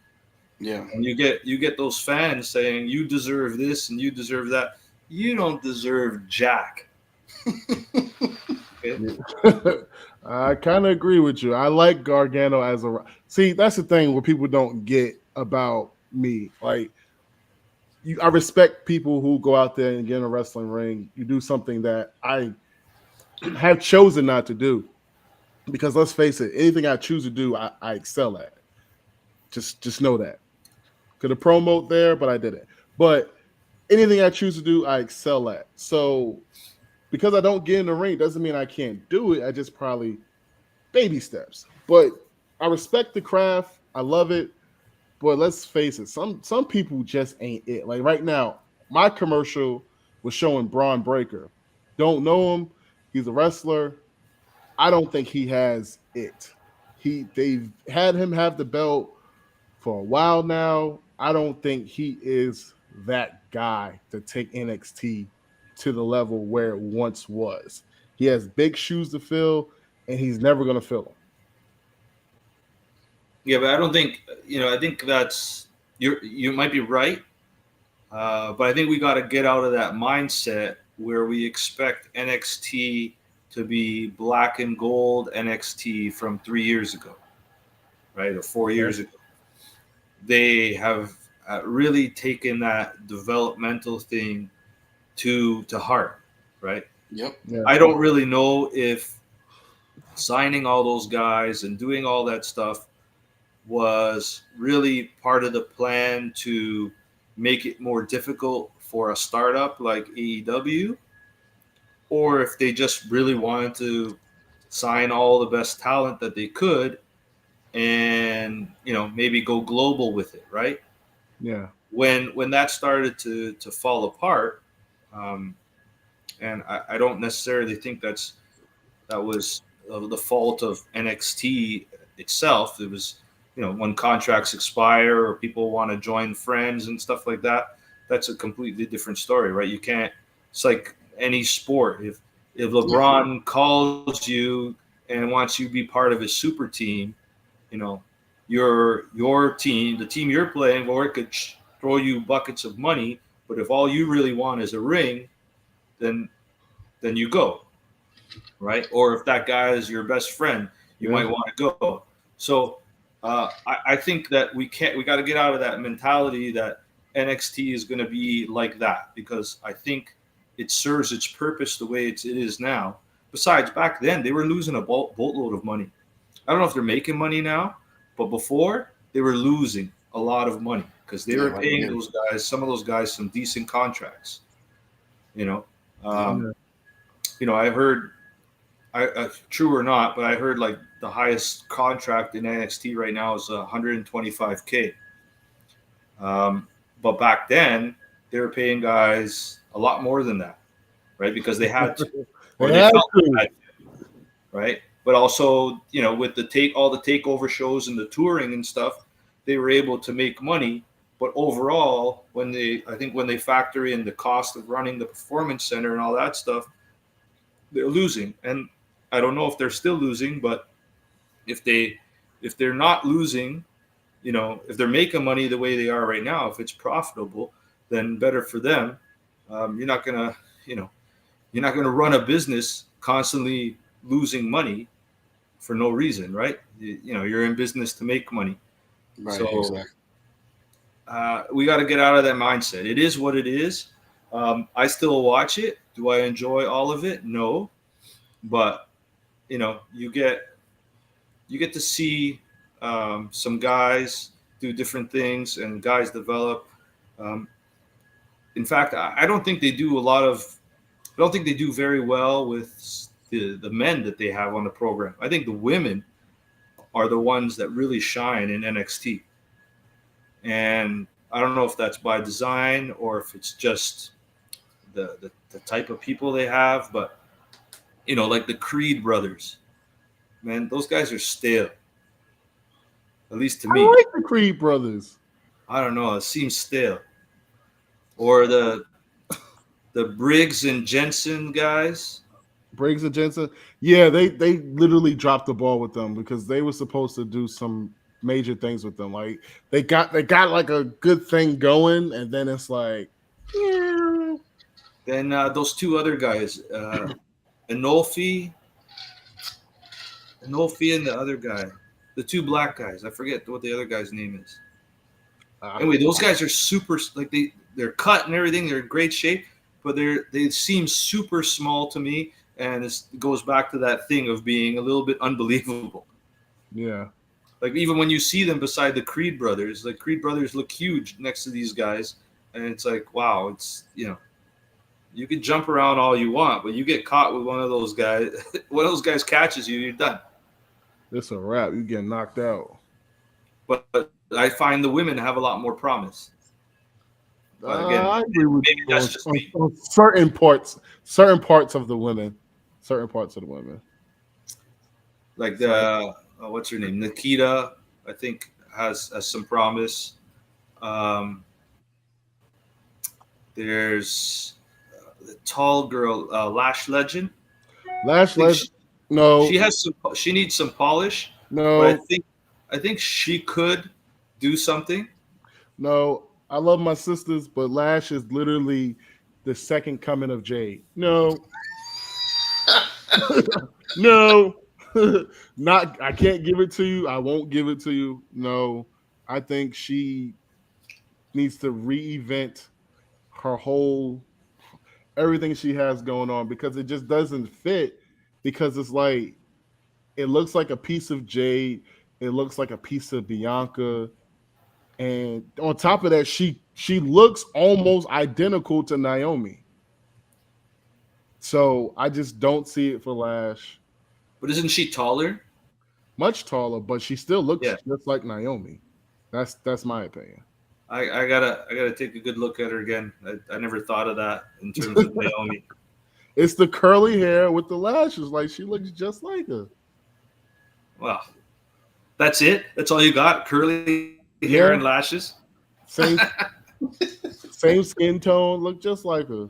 Yeah. And you get those fans saying you deserve this and you deserve that. You don't deserve jack. Okay? I kind of agree with you. I like Gargano as a. See, that's the thing where people don't get about me. Like, I respect people who go out there and get in a wrestling ring. You do something that I have chosen not to do. Because let's face it, anything I choose to do, I excel at. Just know that. Could have promote there, but I didn't. But anything I choose to do, I excel at. So because I don't get in the ring doesn't mean I can't do it. I just probably baby steps. But I respect the craft. I love it. But let's face it, some people just ain't it. Like right now, my commercial was showing Braun Breaker. Don't know him. He's a wrestler. I don't think he has it. They've had him have the belt for a while now. I don't think he is that guy to take NXT to the level where it once was. He has big shoes to fill, and he's never going to fill them. Yeah, but I don't think I think that's you might be right, but I think we got to get out of that mindset where we expect NXT to be black and gold NXT from 3 years ago, right, or 4 years ago. They have really taken that developmental thing to heart, right? Yep. Yeah. I don't really know if signing all those guys and doing all that stuff was really part of the plan to make it more difficult for a startup like AEW, or if they just really wanted to sign all the best talent that they could and maybe go global with it, right? Yeah. When that started to fall apart, um, and I don't necessarily think that was the fault of NXT itself. It was, when contracts expire or people want to join friends and stuff like that. That's a completely different story, right? You can't. It's like any sport. If LeBron calls you and wants you to be part of his super team, your team, the team you're playing, or it could throw you buckets of money. But if all you really want is a ring, then you go, right? Or if that guy is your best friend, you might want to go. So I think that we got to get out of that mentality that NXT is going to be like that, because I think it serves its purpose the way it is now. Besides, back then they were losing a boatload of money. I don't know if they're making money now, but before they were losing a lot of money because they were paying those guys, some of those guys, some decent contracts. I heard, true or not, but I heard like the highest contract in NXT right now is 125K. But back then they were paying guys a lot more than that, right? Because they had to, or they felt they had to, right? But also, with all the takeover shows and the touring and stuff, they were able to make money. But overall, when they factor in the cost of running the performance center and all that stuff, they're losing. And I don't know if they're still losing, but if they're not losing, if they're making money the way they are right now, if it's profitable, then better for them. You're not gonna run a business constantly losing money for no reason, right? You're in business to make money. Right. So Exactly. We got to get out of that mindset. It is what it is. I still watch it. Do I enjoy all of it? No, but you get to see some guys do different things and guys develop. In fact, I don't think they do I don't think they do very well with the men that they have on the program. I think the women are the ones that really shine in NXT. And I don't know if that's by design or if it's just the type of people they have, but like the Creed brothers, Man, those guys are stale. At least to I me. like the Creed brothers. I don't know. It seems stale. Or the Briggs and Jensen guys. Briggs and Jensen. Yeah, they literally dropped the ball with them because they were supposed to do some major things with them. Like they got like a good thing going, and then it's like, yeah. Then those two other guys, Anolfi and the other guy, the two black guys. I forget what the other guy's name is. Anyway, those guys are super. Like they're cut and everything. They're in great shape, but they seem super small to me. And it goes back to that thing of being a little bit unbelievable. Yeah. Like even when you see them beside the Creed brothers, the Creed brothers look huge next to these guys, and it's like, wow, it's you can jump around all you want, but you get caught with one of those guys. One of those guys catches you, you're done. It's a wrap. You get knocked out. But I find the women have a lot more promise. But again, I agree with maybe you that's just me. on certain parts of the women. Certain parts of the women. Like the what's her name? Nikita, I think has some promise. There's the tall girl, Lash Legend. Lash Legend. No, she has some. She needs some polish. No, but I think she could do something. No, I love my sisters, but Lash is literally the second coming of Jade. No. No. Not I can't give it to you. I won't give it to you. No. I think she needs to reinvent her whole everything she has going on because it just doesn't fit because it's like it looks like a piece of Jade, it looks like a piece of Bianca. And on top of that, she looks almost identical to Naomi. So I just don't see it for Lash. But isn't she taller? Much taller, but she still looks just like Naomi. That's my opinion. I gotta take a good look at her again. I never thought of that in terms of Naomi. It's the curly hair with the lashes. Like she looks just like her. Wow. That's it? That's all you got? Curly hair and lashes? Same skin tone, look just like her.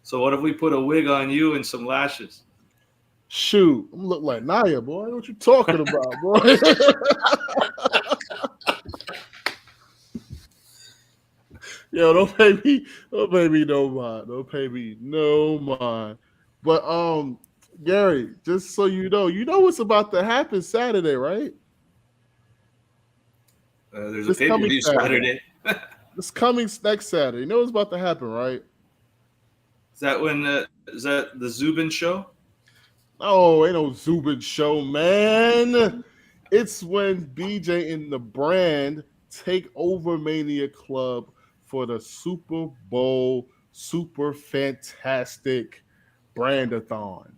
So what if we put a wig on you and some lashes? Shoot, I look like Naya, boy. What you talking about, boy? Yo, don't pay me no mind. Don't pay me no mind. But Gary, just so you know what's about to happen Saturday, right? There's a pay-per-view Saturday. This coming next Saturday. You know what's about to happen, right? Is that the Zubin show? Oh, ain't no Zubin show, man. It's when BJ and the Brand take over Mania Club for the Super Bowl Super Fantastic Brandathon.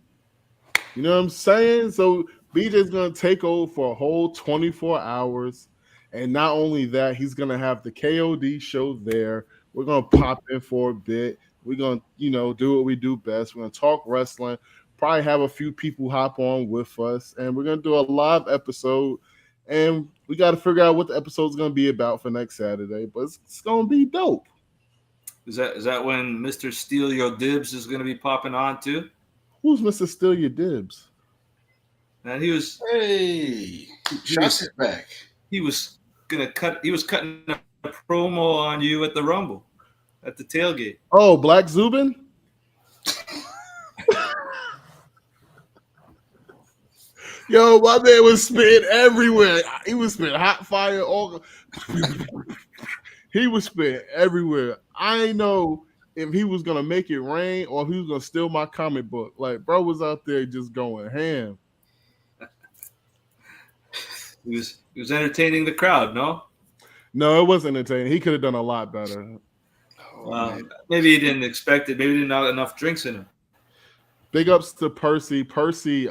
You know what I'm saying? So BJ's going to take over for a whole 24 hours. And not only that, he's going to have the KOD show there. We're going to pop in for a bit. We're going to, do what we do best. We're going to talk wrestling, probably have a few people hop on with us, and we're going to do a live episode. And we got to figure out what the episode is going to be about for next Saturday, but it's going to be dope. Is that when Mr. Steal Your Dibs is going to be popping on too? Who's Mr. Steal Your Dibs? And he was shots it back. He was cutting a promo on you at the Rumble, at the tailgate. Oh, Black Zubin? Yo, my man was spitting everywhere. He was spitting hot fire. He was spitting everywhere. I didn't know if he was gonna make it rain or if he was gonna steal my comic book. Like, bro was out there just going ham. He was entertaining the crowd, no? No, it wasn't entertaining. He could have done a lot better. Maybe he didn't expect it. Maybe he didn't have enough drinks in him. Big ups to Percy. Percy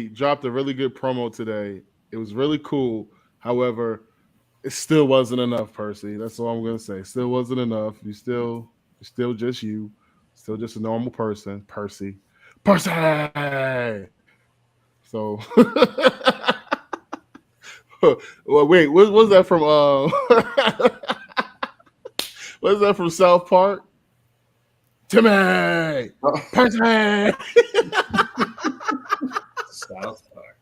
dropped a really good promo today. It was really cool. However, it still wasn't enough, Percy. That's all I'm gonna say. Still wasn't enough. You're still just you. Still just a normal person, Percy. Percy. So, well, wait, what was that from? What's that from South Park? Timmy, Percy. South Park.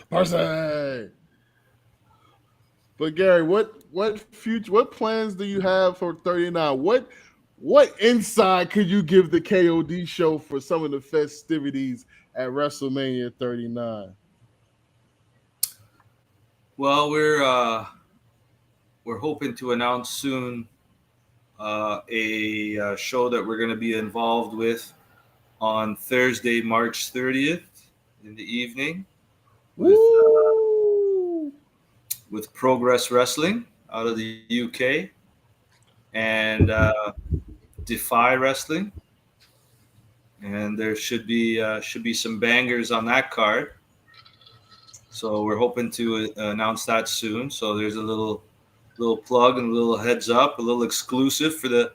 Percy. But Gary, what plans do you have for 39? What insight could you give the KOD show for some of the festivities at WrestleMania 39? Well, we're hoping to announce soon a show that we're going to be involved with on Thursday, March 30th in the evening with Progress Wrestling out of the UK and Defy Wrestling, and there should be some bangers on that card. So we're hoping to announce that soon. So there's a little plug and a little heads up, a little exclusive for the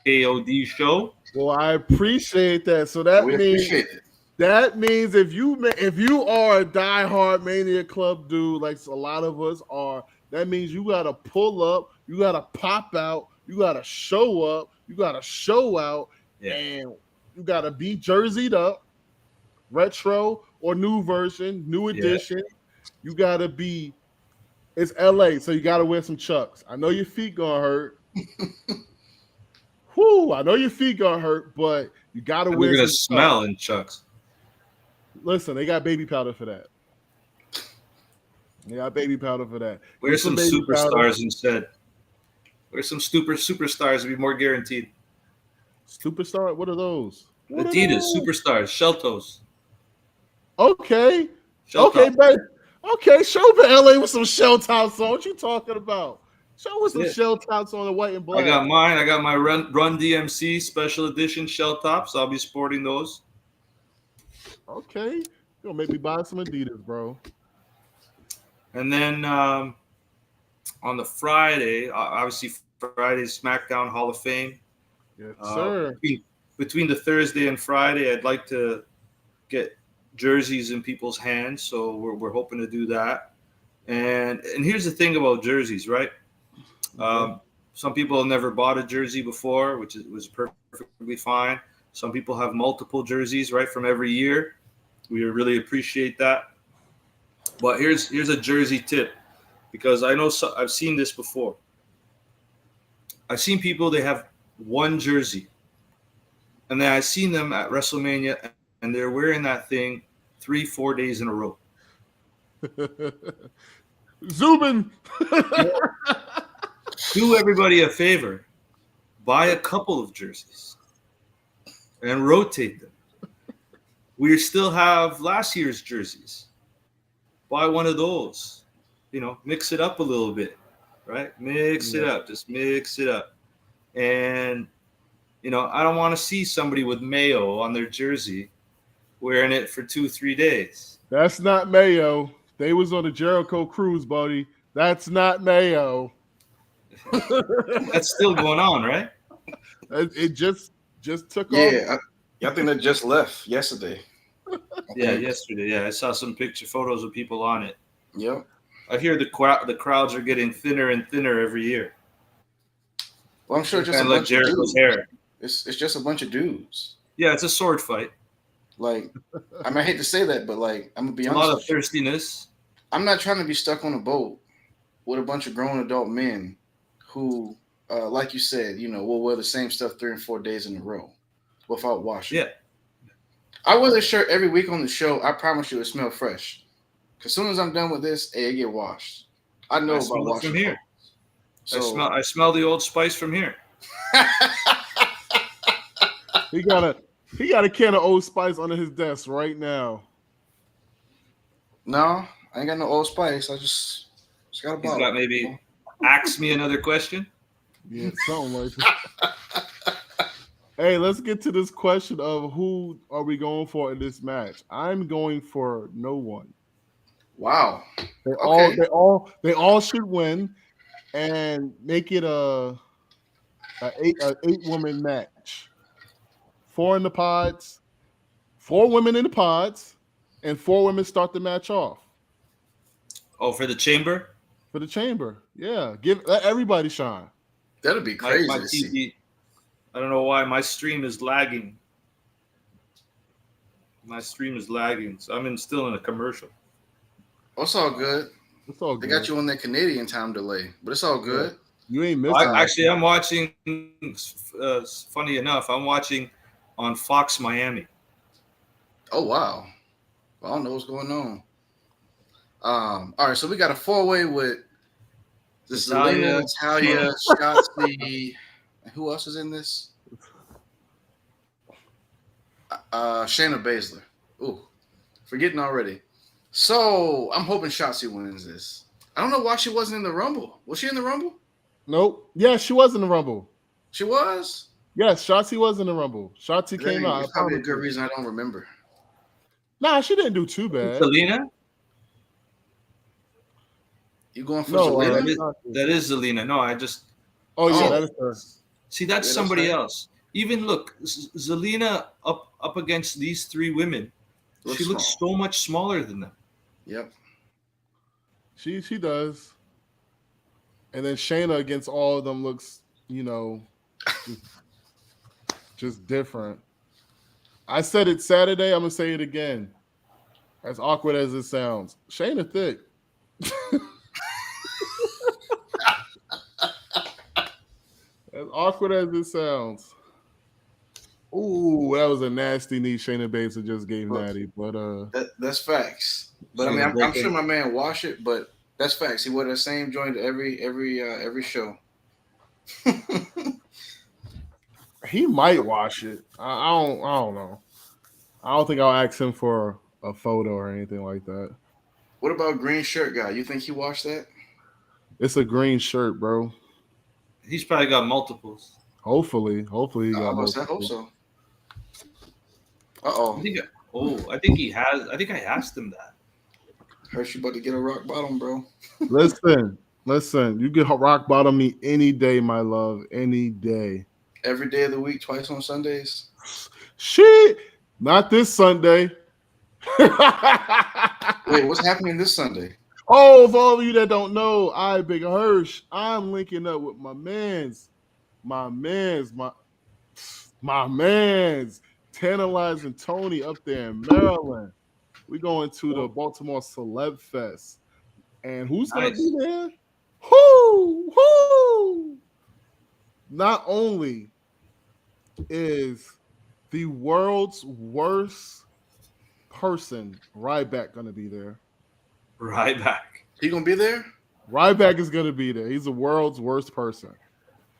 KOD show. Well, I appreciate that. So that means if you are a diehard Mania Club dude, like a lot of us are, that means you got to pull up, you got to pop out, you got to show up, you got to show out, and you got to be jerseyed up, retro or new version, new edition. You got to be. It's LA, so you got to wear some Chucks. I know your feet gonna hurt. I know your feet gonna hurt, but you got to wear. We're gonna smell in Chucks. Listen, they got baby powder for that. Wear some superstars instead. Wear some superstars to be more guaranteed. Superstar? What are those? Adidas superstars, shell toes. Okay. Baby. Okay, show up in LA with some shell tops on. What you talking about? Show us some shell tops on the white and black. I got mine. I got my Run DMC special edition shell tops. I'll be sporting those. Okay. You're gonna make me buy some Adidas, bro. And then on the Friday, obviously Friday's SmackDown Hall of Fame. Yes, sir. Between the Thursday and Friday, I'd like to get jerseys in people's hands, so we're hoping to do that. And here's the thing about jerseys, right? Some people have never bought a jersey before, which was perfectly fine. Some people have multiple jerseys, right, from every year. We really appreciate that. But here's a jersey tip, because I know I've seen this before. I've seen people, they have one jersey, and then I've seen them at WrestleMania, and they're wearing that thing 3-4 days in a row. Zooming. Do everybody a favor. Buy a couple of jerseys and rotate them. We still have last year's jerseys. Buy one of those. Mix it up a little bit, right? It up. Just mix it up. And, I don't want to see somebody with mayo on their jersey wearing it for 2-3 days. That's not Mayo. They was on the Jericho cruise, buddy. That's not Mayo. That's still going on, right? It just took off. Yeah, I think that just left yesterday. Yesterday. Yeah, I saw some photos of people on it. Yep. I hear the crowds are getting thinner and thinner every year. Well, I'm sure it's just kind of like Jericho's hair. It's just a bunch of dudes. Yeah, it's a sword fight. Like, I hate to say that, but like, I'm gonna be honest. A lot of thirstiness. I'm not trying to be stuck on a boat with a bunch of grown adult men who, like you said, will wear the same stuff 3 and 4 days in a row without washing. Yeah. I wear this shirt every week on the show. I promise you, it smells fresh. As soon as I'm done with this, it get washed. I know about washing from here. So, I smell the Old Spice from here. He got a can of Old Spice under his desk right now. No, I ain't got no Old Spice. I just got a bottle. He's got maybe ask me another question. Yeah, something like that. Hey, let's get to this question of who are we going for in this match. I'm going for no one. Wow. They all should win and make it a 8-woman match. 4 in the pods, 4 women in the pods, and 4 women start the match off. Oh, for the chamber? For the chamber. Yeah. Let everybody shine. That'd be crazy My to TV, see. I don't know why my stream is lagging. My stream is lagging. So I'm still in a commercial. Oh, it's all good. It's all They good. got you on that Canadian time delay, but it's all good. Yeah. You ain't missing. Actually, I'm watching. Funny enough, I'm watching on Fox Miami. Oh wow, I don't know what's going on. All right, so we got a 4-way with Zelina, Natalya, Shotzi. Who else is in this? Shayna Baszler. Ooh, forgetting already. So I'm hoping Shotzi wins this. I don't know why she wasn't in the Rumble. Was she in the Rumble? Nope. Yeah, she was in the Rumble. She was? Yes, Shotzi was in the Rumble. Shotzi came out. It's probably a good reason I don't remember. Nah, she didn't do too bad. Zelina? You going for Zelina? That is Zelina. No, I just. Oh yeah, that is her. See, that's somebody else. Even look, Zelina up against these 3 women. She looks so much smaller than them. Yep. She does. And then Shayna against all of them looks, just different. I said it Saturday. I'm gonna say it again. As awkward as it sounds, Shayna thick. As awkward as it sounds. Ooh, that was a nasty knee Shayna Baszler just gave Natty, but that's facts. But I mean, I'm sure my man washed it, but that's facts. He wore the same joint every show. He might wash it. I don't know. I don't think I'll ask him for a photo or anything like that. What about green shirt guy? You think he washed that? It's a green shirt, bro. He's probably got multiples. Hopefully he got multiples. I hope so. Uh-oh. I think he has. I think I asked him that. Heard you about to get a rock bottom, bro. Listen. You can rock bottom me any day, my love. Any day. Every day of the week, twice on Sundays. Shit. Not this Sunday. Wait, what's happening this Sunday? Oh, for all of you that don't know, Big Hirsch, I'm linking up with my mans, Tantalizing Tony up there in Maryland. We going to the Baltimore Celeb Fest. And who's going to be there? Whoo! Not only is the world's worst person, Ryback, going to be there. Ryback. He going to be there? Ryback is going to be there. He's the world's worst person.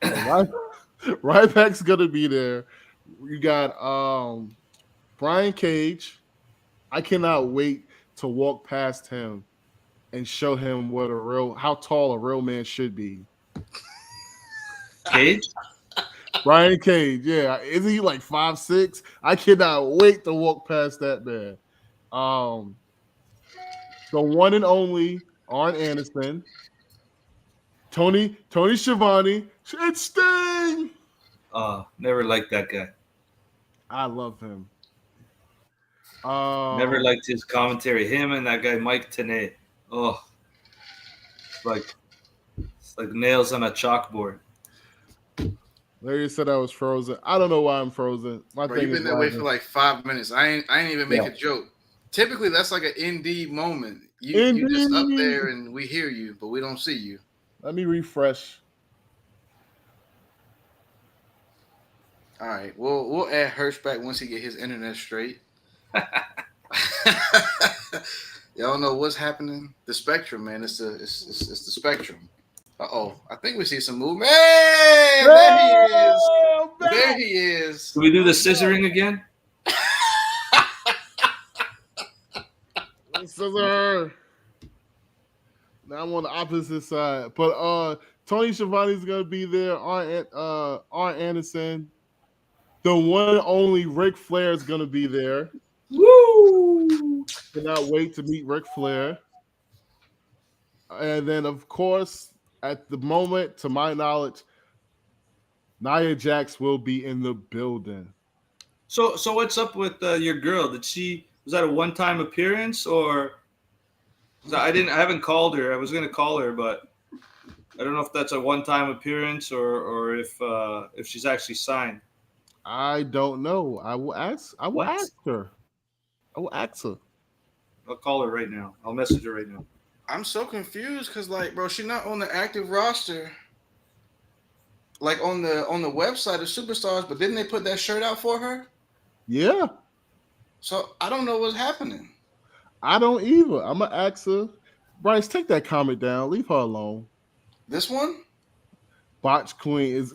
Ryback's going to be there. You got Brian Cage. I cannot wait to walk past him and show him how tall a real man should be. Cage? Brian Cage, yeah. Isn't he like 5'6"? I cannot wait to walk past that man. The one and only Arn Anderson, Tony Schiavone, it's Sting. Never liked that guy. I love him. Never liked his commentary. Him and that guy Mike Tenay. Oh, it's like nails on a chalkboard. Larry said I was frozen. I don't know why I'm frozen. Bro, you've been that way for like 5 minutes. I ain't even make a joke. Typically, that's like an ND moment. You just up there and we hear you, but we don't see you. Let me refresh. All right, we'll add Hirsch back once he get his internet straight. Y'all know what's happening? The spectrum, man. It's the spectrum. Uh-oh. I think we see some movement. Hey, there he is. There he is. Can we do the scissoring again? Scissor. Now I'm on the opposite side. But Tony Schiavone's gonna be there. Arn Anderson. The one and only Ric Flair is gonna be there. Woo! Cannot wait to meet Ric Flair. And then, of course, at the moment, to my knowledge, Nia Jax will be in the building. So what's up with your girl? Was that a one-time appearance, or I haven't called her. I was gonna call her, but I don't know if that's a one-time appearance or if she's actually signed. I don't know. I will ask What? her. I will ask her. I'll call her right now. I'll message her right now. I'm so confused because, like, bro, she's not on the active roster. Like on the website of Superstars, but didn't they put that shirt out for her? Yeah. So I don't know what's happening. I don't either. I'm gonna ask her. Bryce, take that comment down. Leave her alone. This one? Botch Queen is.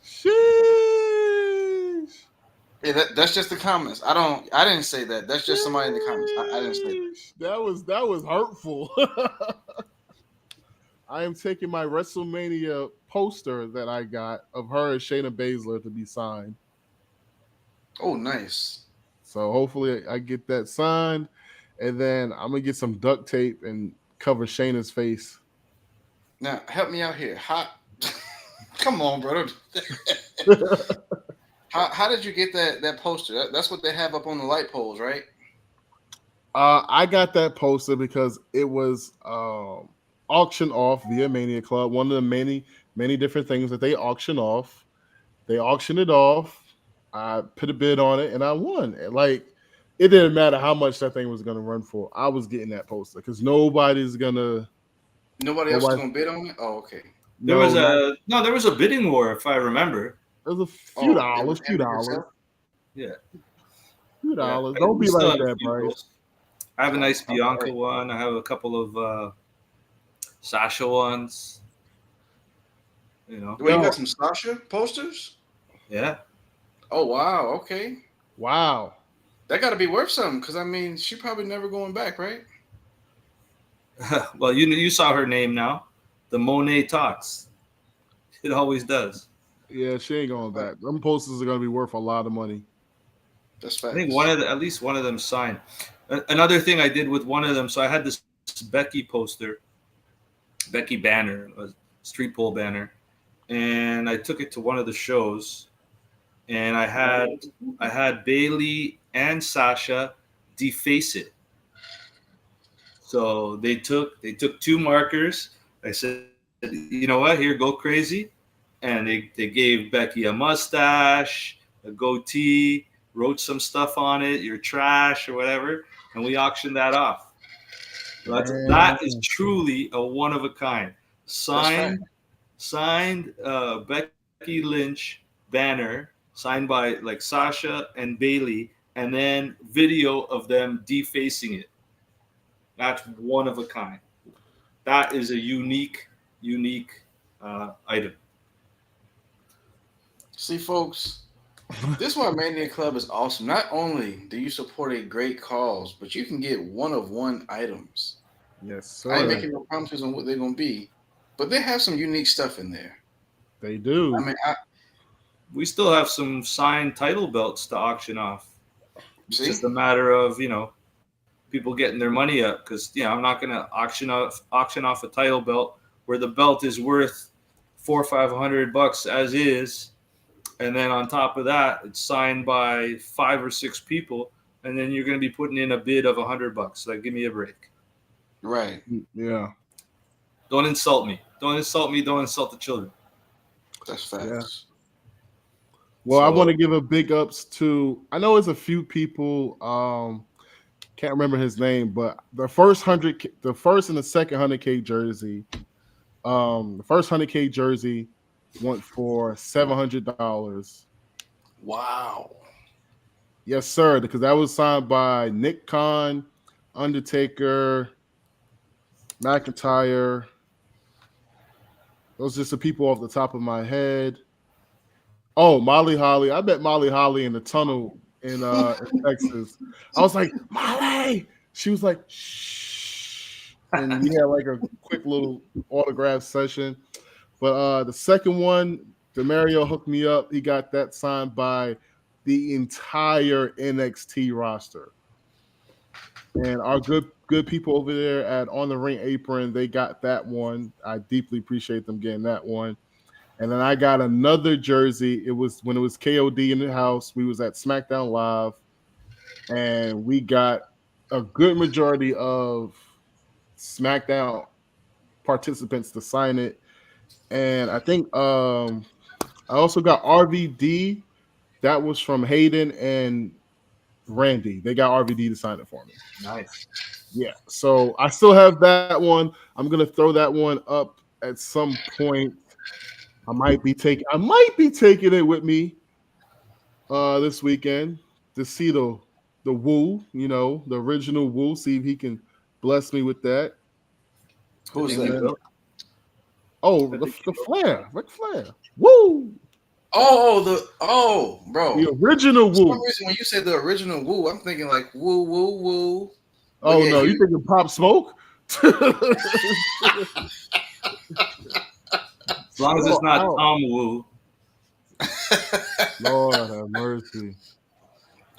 Sheesh. Yeah, that's just the comments. I didn't say that. That's just somebody in the comments. I didn't say that. That was hurtful. I am taking my WrestleMania poster that I got of her and Shayna Baszler to be signed. Oh, nice. So hopefully I get that signed, and then I'm gonna get some duct tape and cover Shayna's face. Now help me out here. Come on, bro. How did you get that poster? That's what they have up on the light poles, right? I got that poster because it was auctioned off via Mania Club. One of the many different things that they auction off. They auctioned it off. I put a bid on it and I won. Like, it didn't matter how much that thing was going to run for. I was getting that poster because nobody else is going to bid on it. Oh, okay. There was a bidding war, if I remember. There was a few dollars. Yeah. Few dollars. Don't be like that, Bryce. I have a nice Bianca one. I have a couple of Sasha ones. You know. Wait, you got some Sasha posters? Yeah. Oh wow. Okay. Wow. That got to be worth something because I mean, she probably never going back, right? Well, you saw her name now, the Monet Talks. It always does. Yeah, she ain't going back. Them posters are going to be worth a lot of money. That's facts. I think at least one of them signed. Another thing I did with one of them, so I had this Becky poster, Becky banner, a street pole banner, and I took it to one of the shows, and I had Bayley and Sasha deface it. So they took 2 markers. I said, you know what? Here, go crazy, and they gave Becky a mustache, a goatee, wrote some stuff on it, you're trash or whatever, and we auctioned that off. So that is truly a one of a kind. Signed Becky Lynch banner, signed by like Sasha and Bayley, and then video of them defacing it. That's one of a kind. That is a unique item. See, folks, this is why Mania Club is awesome. Not only do you support a great cause, but you can get one-of-one items. Yes, sir. I ain't making no promises on what they're going to be, but they have some unique stuff in there. They do. I mean, we still have some signed title belts to auction off. It's see? just a matter of, people getting their money up because, I'm not going to auction off a title belt where the belt is worth $400 or $500 as is. And then on top of that, it's signed by 5 or 6 people, and then you're going to be putting in a bid of $100. Like, give me a break. Right. Yeah. Don't insult me. Don't insult me. Don't insult the children. That's facts. Yeah. Well, I want to give a big ups to. I know it's a few people. Can't remember his name, but the first and the second 100K jersey. The first 100K jersey went for $700. Wow. Yes, sir. Because that was signed by Nick Khan, Undertaker, McIntyre. Those are just the people off the top of my head. Oh, Molly Holly. I met Molly Holly in the tunnel in Texas. I was like, Molly. She was like, shh. And we had like a quick little autograph session. But the second one, DeMario hooked me up. He got that signed by the entire NXT roster. And our good people over there at On the Ring Apron, they got that one. I deeply appreciate them getting that one. And then I got another jersey. It was when it was KOD in the house. We was at SmackDown Live, and we got a good majority of SmackDown participants to sign it. And I think I also got RVD. That was from Hayden and Randy. They got RVD to sign it for me. Nice. Yeah. So I still have that one. I'm gonna throw that one up at some point. I might be taking it with me this weekend to see the Woo, the original Woo, see if he can bless me with that. Who's I think that? The Flair, Ric Flair. Woo! Bro. The original For some Woo. reason, when you said the original Woo, I'm thinking like woo, woo, woo. Oh, yeah, no, you thinking Pop Smoke? As long as it's not Tom Woo. Lord have mercy.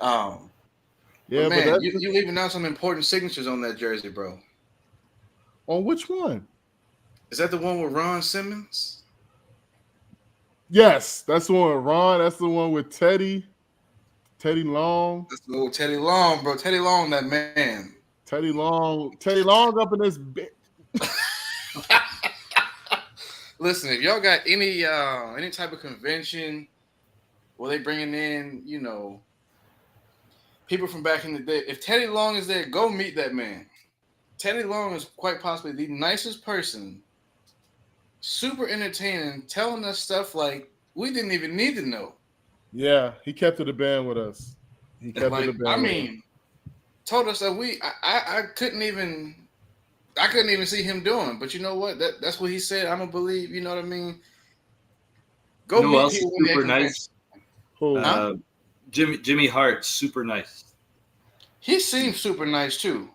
Yeah, man, you leaving out some important signatures on that jersey, bro. On which one? Is that the one with Ron Simmons? Yes, that's the one with Ron. That's the one with Teddy Long. That's the one with Teddy Long, bro. Teddy Long, that man. Teddy Long up in this bit. Listen, if y'all got any type of convention where they bringing in, people from back in the day, if Teddy Long is there, go meet that man. Teddy Long is quite possibly the nicest person, super entertaining, telling us stuff like we didn't even need to know. Yeah, he kept it a band with us. Told us that I couldn't even see him doing, but you know what? That's what he said. I'm gonna believe. You know what I mean? Go meet else people. Super nice. Jimmy Hart, super nice. He seems super nice too.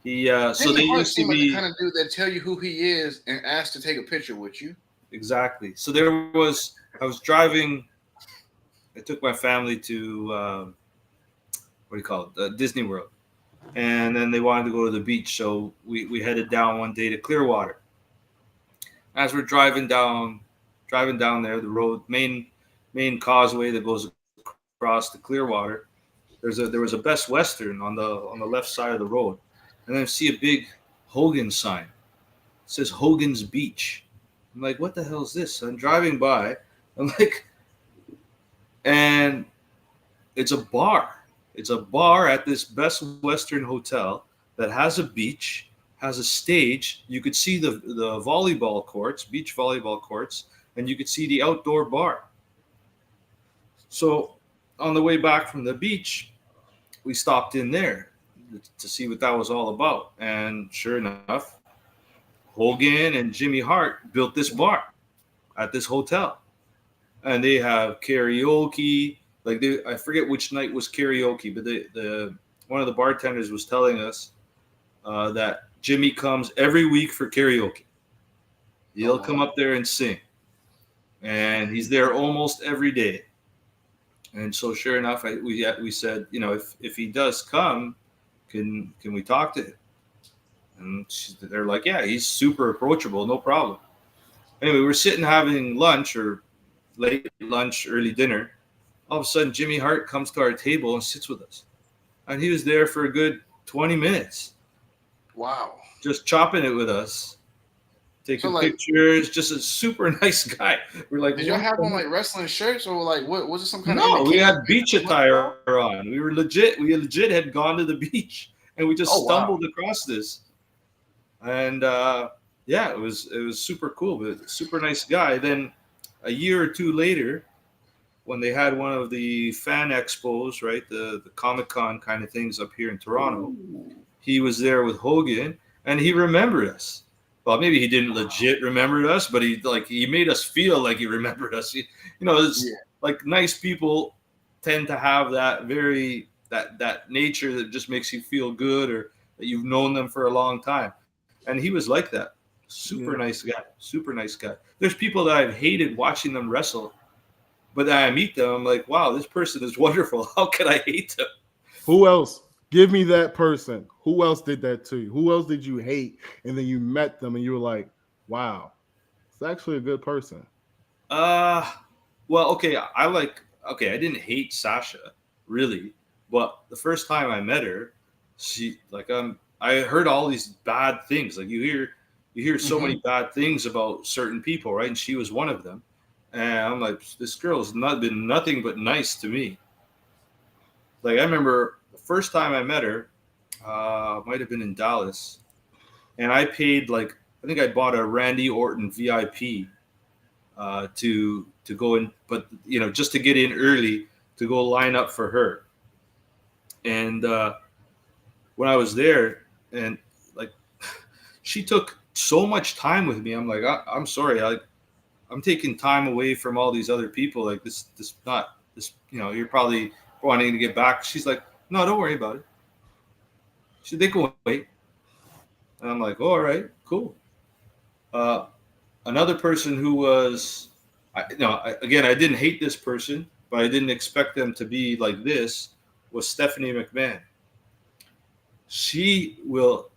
So they used to be the kind of dude that tell you who he is and ask to take a picture with you. Exactly. So I was driving. I took my family to Disney World, and then they wanted to go to the beach, so we headed down one day to Clearwater. As we're driving down there, the road main causeway that goes across the Clearwater. There was a Best Western on the left side of the road, and then I see a big Hogan sign. It says Hogan's Beach. I'm like, what the hell is this? So I'm driving by. I'm like, and it's a bar. It's a bar at this Best Western hotel that has a beach, has a stage. You could see the volleyball courts, beach volleyball courts, and you could see the outdoor bar. So on the way back from the beach, we stopped in there to see what that was all about. And sure enough, Hogan and Jimmy Hart built this bar at this hotel. And they have karaoke. I forget which night was karaoke, but one of the bartenders was telling us that Jimmy comes every week for karaoke. He'll come up there and sing. And he's there almost every day. And so sure enough, we said, if he does come, can we talk to him? And they're like, yeah, he's super approachable, no problem. Anyway, we're sitting having lunch or late lunch, early dinner. All of a sudden, Jimmy Hart comes to our table and sits with us. And he was there for a good 20 minutes. Wow. Just chopping it with us, taking pictures, just a super nice guy. We're like, did y'all have on wrestling shirts or what was it some kind of? No, we had beach attire on. on. We legit had gone to the beach and we just stumbled across this. And it was super cool, but super nice guy. Then a year or two later, when they had one of the fan expos, right, the Comic-Con kind of things up here in Toronto, he was there with Hogan, and he remembered us. Well, maybe he didn't legit remember us, but he made us feel like he remembered us. Like nice people tend to have that that nature that just makes you feel good, or that you've known them for a long time. And he was like that. Super nice guy. Super nice guy. There's people that I've hated watching them wrestle, but then I meet them, I'm like, wow, this person is wonderful. How could I hate them? Who else? Give me that person. Who else did that to you? Who else did you hate? And then you met them and you were like, wow, it's actually a good person. Well, okay, I didn't hate Sasha really, but the first time I met her, she I heard all these bad things. Like you hear so many bad things about certain people, right? And she was one of them. And I'm like, this girl's not been nothing but nice to me. Like I remember the first time I met her, might have been in Dallas, and I paid I think I bought a Randy Orton VIP to go in, but just to get in early to go line up for her. And when I was there, and like she took so much time with me, I'm like, I'm sorry, I'm taking time away from all these other people. Like you're probably wanting to get back. She's like, no, don't worry about it. They can wait. And I'm like, oh, all right, cool. Another person who was, again, I didn't hate this person, but I didn't expect them to be like this, was Stephanie McMahon. She will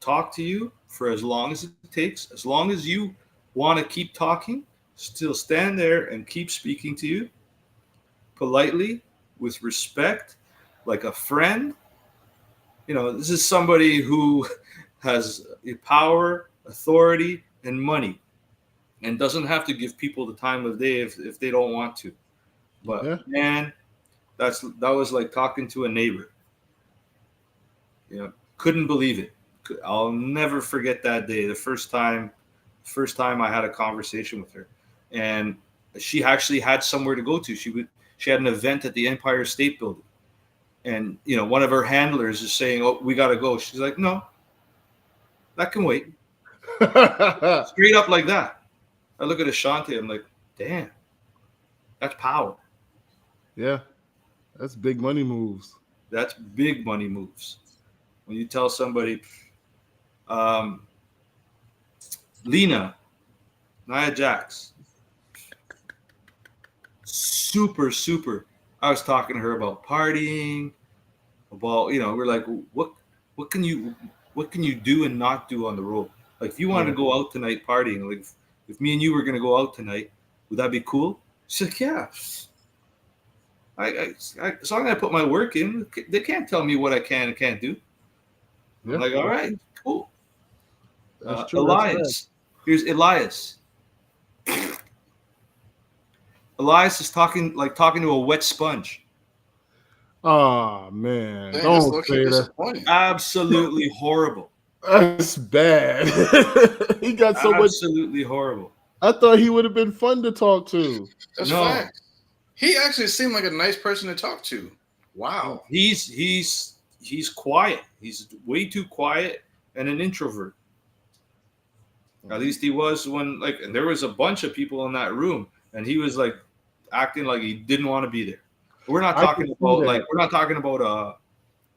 talk to you for as long as it takes, as long as you want to keep talking, still stand there and keep speaking to you politely, with respect, like a friend. This is somebody who has power, authority, and money, and doesn't have to give people the time of day if they don't want to. But man, that was like talking to a neighbor. Couldn't believe it. I'll never forget that day. The first time I had a conversation with her, and she actually had somewhere to go to. She had an event at the Empire State Building, and one of her handlers is saying, "Oh, we got to go." She's like, "No, that can wait." Straight up like that. I look at Ashante. I'm like, "Damn, that's power." Yeah, that's big money moves. That's big money moves. When you tell somebody, Nia Jax, super. I was talking to her about partying, about we're like, what can you do and not do on the road? Like if you wanted to go out tonight partying, like if me and you were gonna go out tonight, would that be cool? She's like, yeah. As long as I put my work in, they can't tell me what I can and can't do. I'm like, all right, cool. That's true. Elias. Here's Elias. Elias is talking to a wet sponge. Oh man, Dang, don't say that. Absolutely horrible. That's bad. He got so much. Absolutely horrible. I thought he would have been fun to talk to. That's fact. He actually seemed like a nice person to talk to. Wow. He's quiet. He's way too quiet and an introvert. At least he was when and there was a bunch of people in that room, and he was like acting like he didn't want to be there. We're not talking about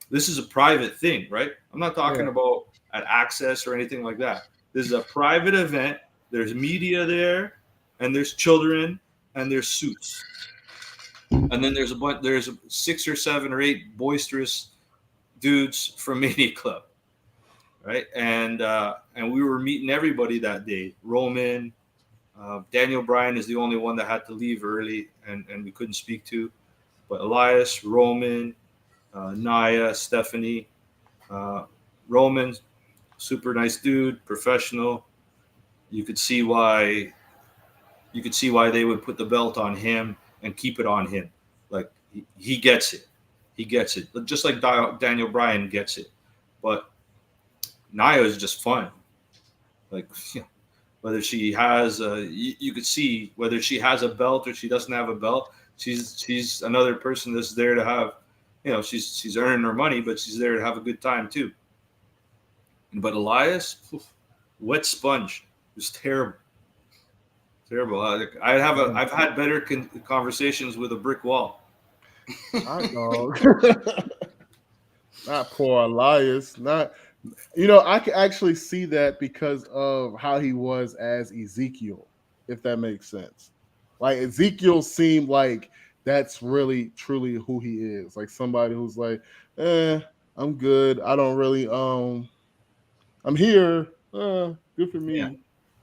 this is a private thing, right? I'm not talking about at Access or anything like that. This is a private event. There's media there, and there's children, and there's suits. And then there's 6 or 7 or 8 boisterous dudes from Mania Club, right? And we were meeting everybody that day. Roman, Daniel Bryan is the only one that had to leave early, and we couldn't speak to. But Elias, Roman, Nia, Stephanie, Roman, super nice dude, professional. You could see why they would put the belt on him and keep it on him. Like he gets it. He gets it. Just like Daniel Bryan gets it. But Nia is just fun. Like whether she has you could see whether she has a belt or she doesn't have a belt. She's another person that's there to have, she's earning her money, but she's there to have a good time too. But Elias, wet sponge. It was terrible. Terrible. I've had better conversations with a brick wall. I know. Not poor Elias. Not, I can actually see that because of how he was as Ezekiel, if that makes sense. Like Ezekiel seemed like that's really truly who he is. Like somebody who's like, I'm good. I don't really I'm here. Good for me. Yeah.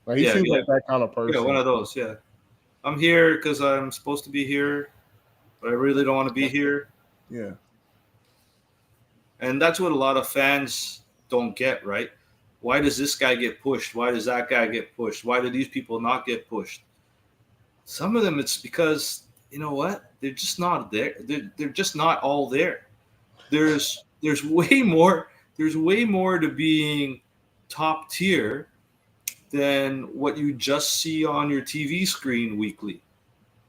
Like he seems like that kind of person. Yeah, one of those, yeah. I'm here because I'm supposed to be here, but I really don't want to be here. Yeah. And that's what a lot of fans don't get, right? Why does this guy get pushed? Why does that guy get pushed? Why do these people not get pushed? Some of them, it's because, you know what? They're just not there. They're just not all there. There's way more. There's way more to being top tier than what you just see on your TV screen weekly.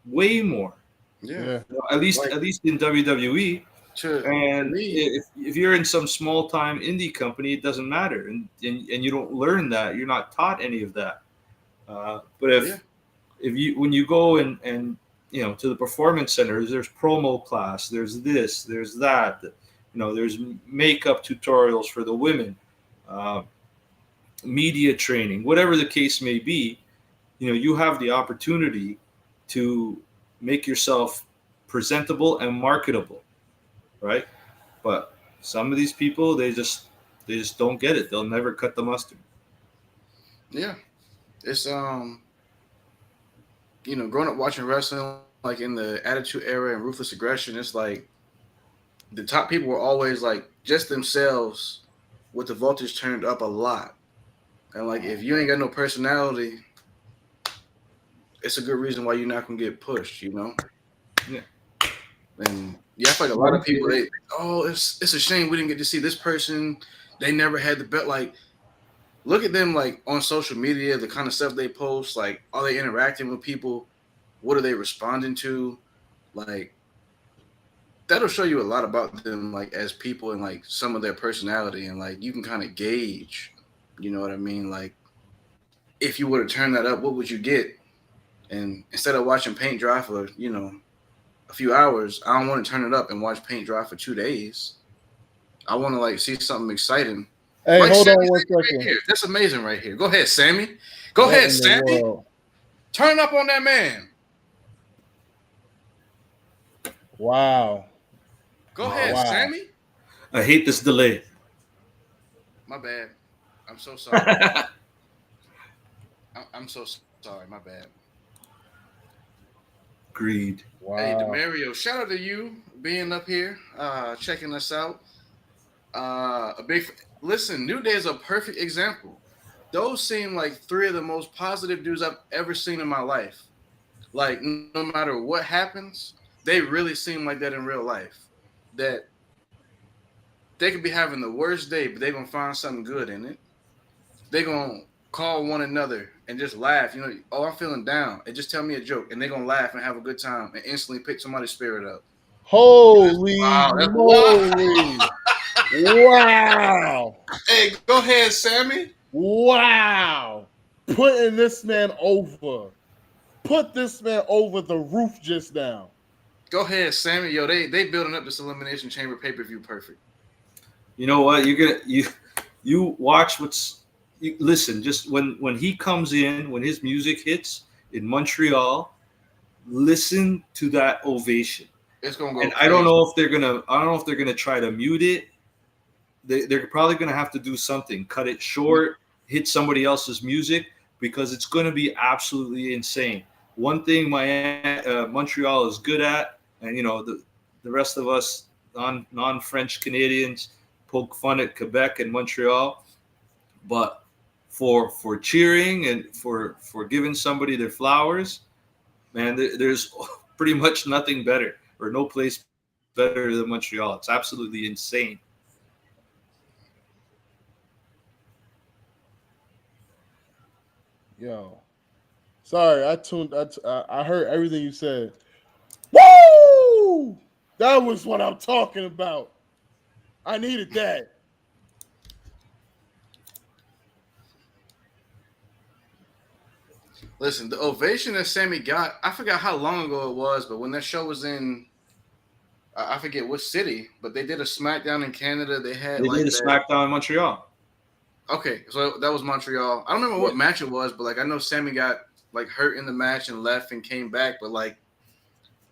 Way more. Yeah. At least in WWE. And me, if you're in some small time indie company, it doesn't matter, and you don't learn that. You're not taught any of that. But if you when you go and to the performance centers, there's promo class, there's this, there's that. There's makeup tutorials for the women, media training, whatever the case may be. You have the opportunity to make yourself presentable and marketable, right? But some of these people, they just don't get it. They'll never cut the mustard. Yeah, it's growing up watching wrestling, like in the Attitude Era and Ruthless Aggression, it's like the top people were always like just themselves, with the voltage turned up a lot. And like if you ain't got no personality, it's a good reason why you're not gonna get pushed, Yeah. And I feel like a lot of people, it's a shame we didn't get to see this person. They never had the belt. Like, look at them like on social media, the kind of stuff they post. Like, are they interacting with people? What are they responding to? Like, that'll show you a lot about them, like as people and like some of their personality, and like you can kind of gauge. You know what I mean? Like, if you were to turn that up, what would you get? And instead of watching paint dry for a few hours, I don't want to turn it up and watch paint dry for 2 days. I want to like see something exciting. Hey, like hold Sammy on one right second. here. That's amazing right here. Go ahead, Sammy. Go ahead, Sammy. Turn up on that man. Wow. Go ahead, Sammy. I hate this delay. My bad. I'm so sorry. I'm so sorry. My bad. Agreed. Wow. Hey, DeMario, shout out to you being up here, checking us out. Listen, New Day is a perfect example. Those seem like 3 of the most positive dudes I've ever seen in my life. Like, no matter what happens, they really seem like that in real life. That they could be having the worst day, but they're going to find something good in it. They're going to call one another and just laugh. I'm feeling down. And just tell me a joke. And they're going to laugh and have a good time and instantly pick somebody's spirit up. Holy moly. Wow. Hey, go ahead, Sammy. Wow. Putting this man over. Put this man over the roof just now. Go ahead, Sammy. Yo, they building up this Elimination Chamber pay-per-view perfect. You know what? You watch listen, just when he comes in, when his music hits in Montreal, listen to that ovation. It's gonna go. And crazy. I don't know if they're gonna try to mute it. They're probably gonna have to do something, cut it short, hit somebody else's music, because it's gonna be absolutely insane. One thing Montreal is good at, and the rest of us non-French Canadians poke fun at Quebec and Montreal, but for cheering and for giving somebody their flowers, man, there's pretty much nothing better, or no place better than Montreal. It's absolutely insane. Yo, sorry, I heard everything you said. Woo! That was what I'm talking about. I needed that. Listen, the ovation that Sammy got, I forgot how long ago it was, but when that show was in, I forget which city, but they did a SmackDown in Canada. They did a SmackDown in Montreal. Okay, so that was Montreal. I don't remember what match it was, but like I know Sammy got like hurt in the match and left and came back, but like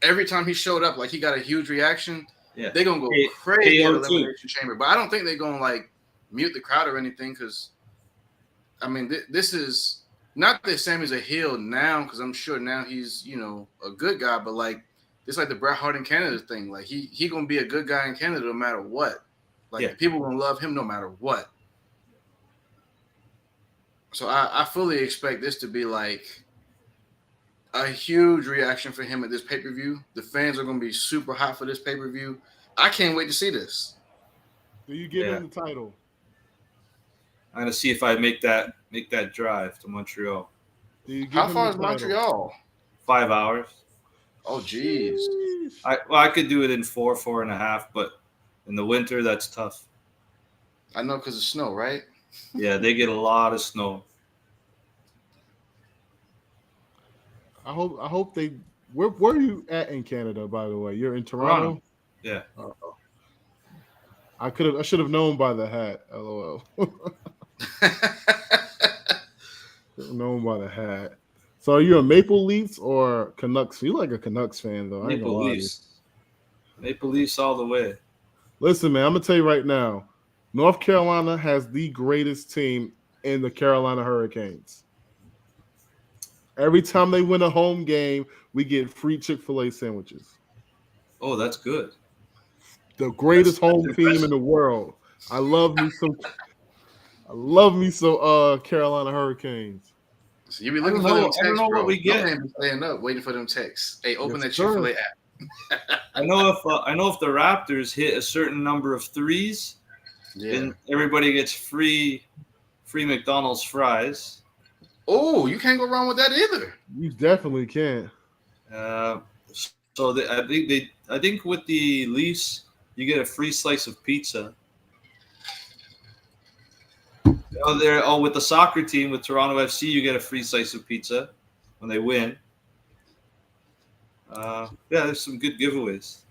every time he showed up, like he got a huge reaction. Yeah, they're gonna go crazy at Elimination Chamber, but I don't think they're gonna like mute the crowd or anything, because I mean this is not that Sammy's a heel now, because I'm sure now he's a good guy, but like it's like the Bret Hart in Canada thing. Like he gonna be a good guy in Canada no matter what. Like the people gonna love him no matter what. So I fully expect this to be like a huge reaction for him at this pay-per-view. The fans are gonna be super hot for this pay-per-view. I can't wait to see this. Do you give him the title? I'm gonna see if I make that drive to Montreal. How far is Montreal? 5 hours. Oh, jeez. I could do it in 4.5, but in the winter that's tough. I know because of snow, right? Yeah, they get a lot of snow. I hope they. Where are you at in Canada, by the way? You're in Toronto? Yeah. I should have known by the hat. LOL. Known by the hat. So are you a Maple Leafs or Canucks? You like a Canucks fan though. Maple Leafs. Maple Leafs all the way. Listen, man, I'm gonna tell you right now. North Carolina has the greatest team in the Carolina Hurricanes. Every time they win a home game, we get free Chick-fil-A sandwiches. Oh, that's good. The greatest home team in the world. I love me some Carolina Hurricanes. So you be looking for them texts, I don't know bro. what we get. No man be staying up waiting for them texts. Hey, open that Chick-fil-A app. I know if the Raptors hit a certain number of threes, then everybody gets free McDonald's fries. Oh, you can't go wrong with that either. You definitely can. So I think with the Leafs, you get a free slice of pizza. With the soccer team, with Toronto FC, you get a free slice of pizza when they win. There's some good giveaways.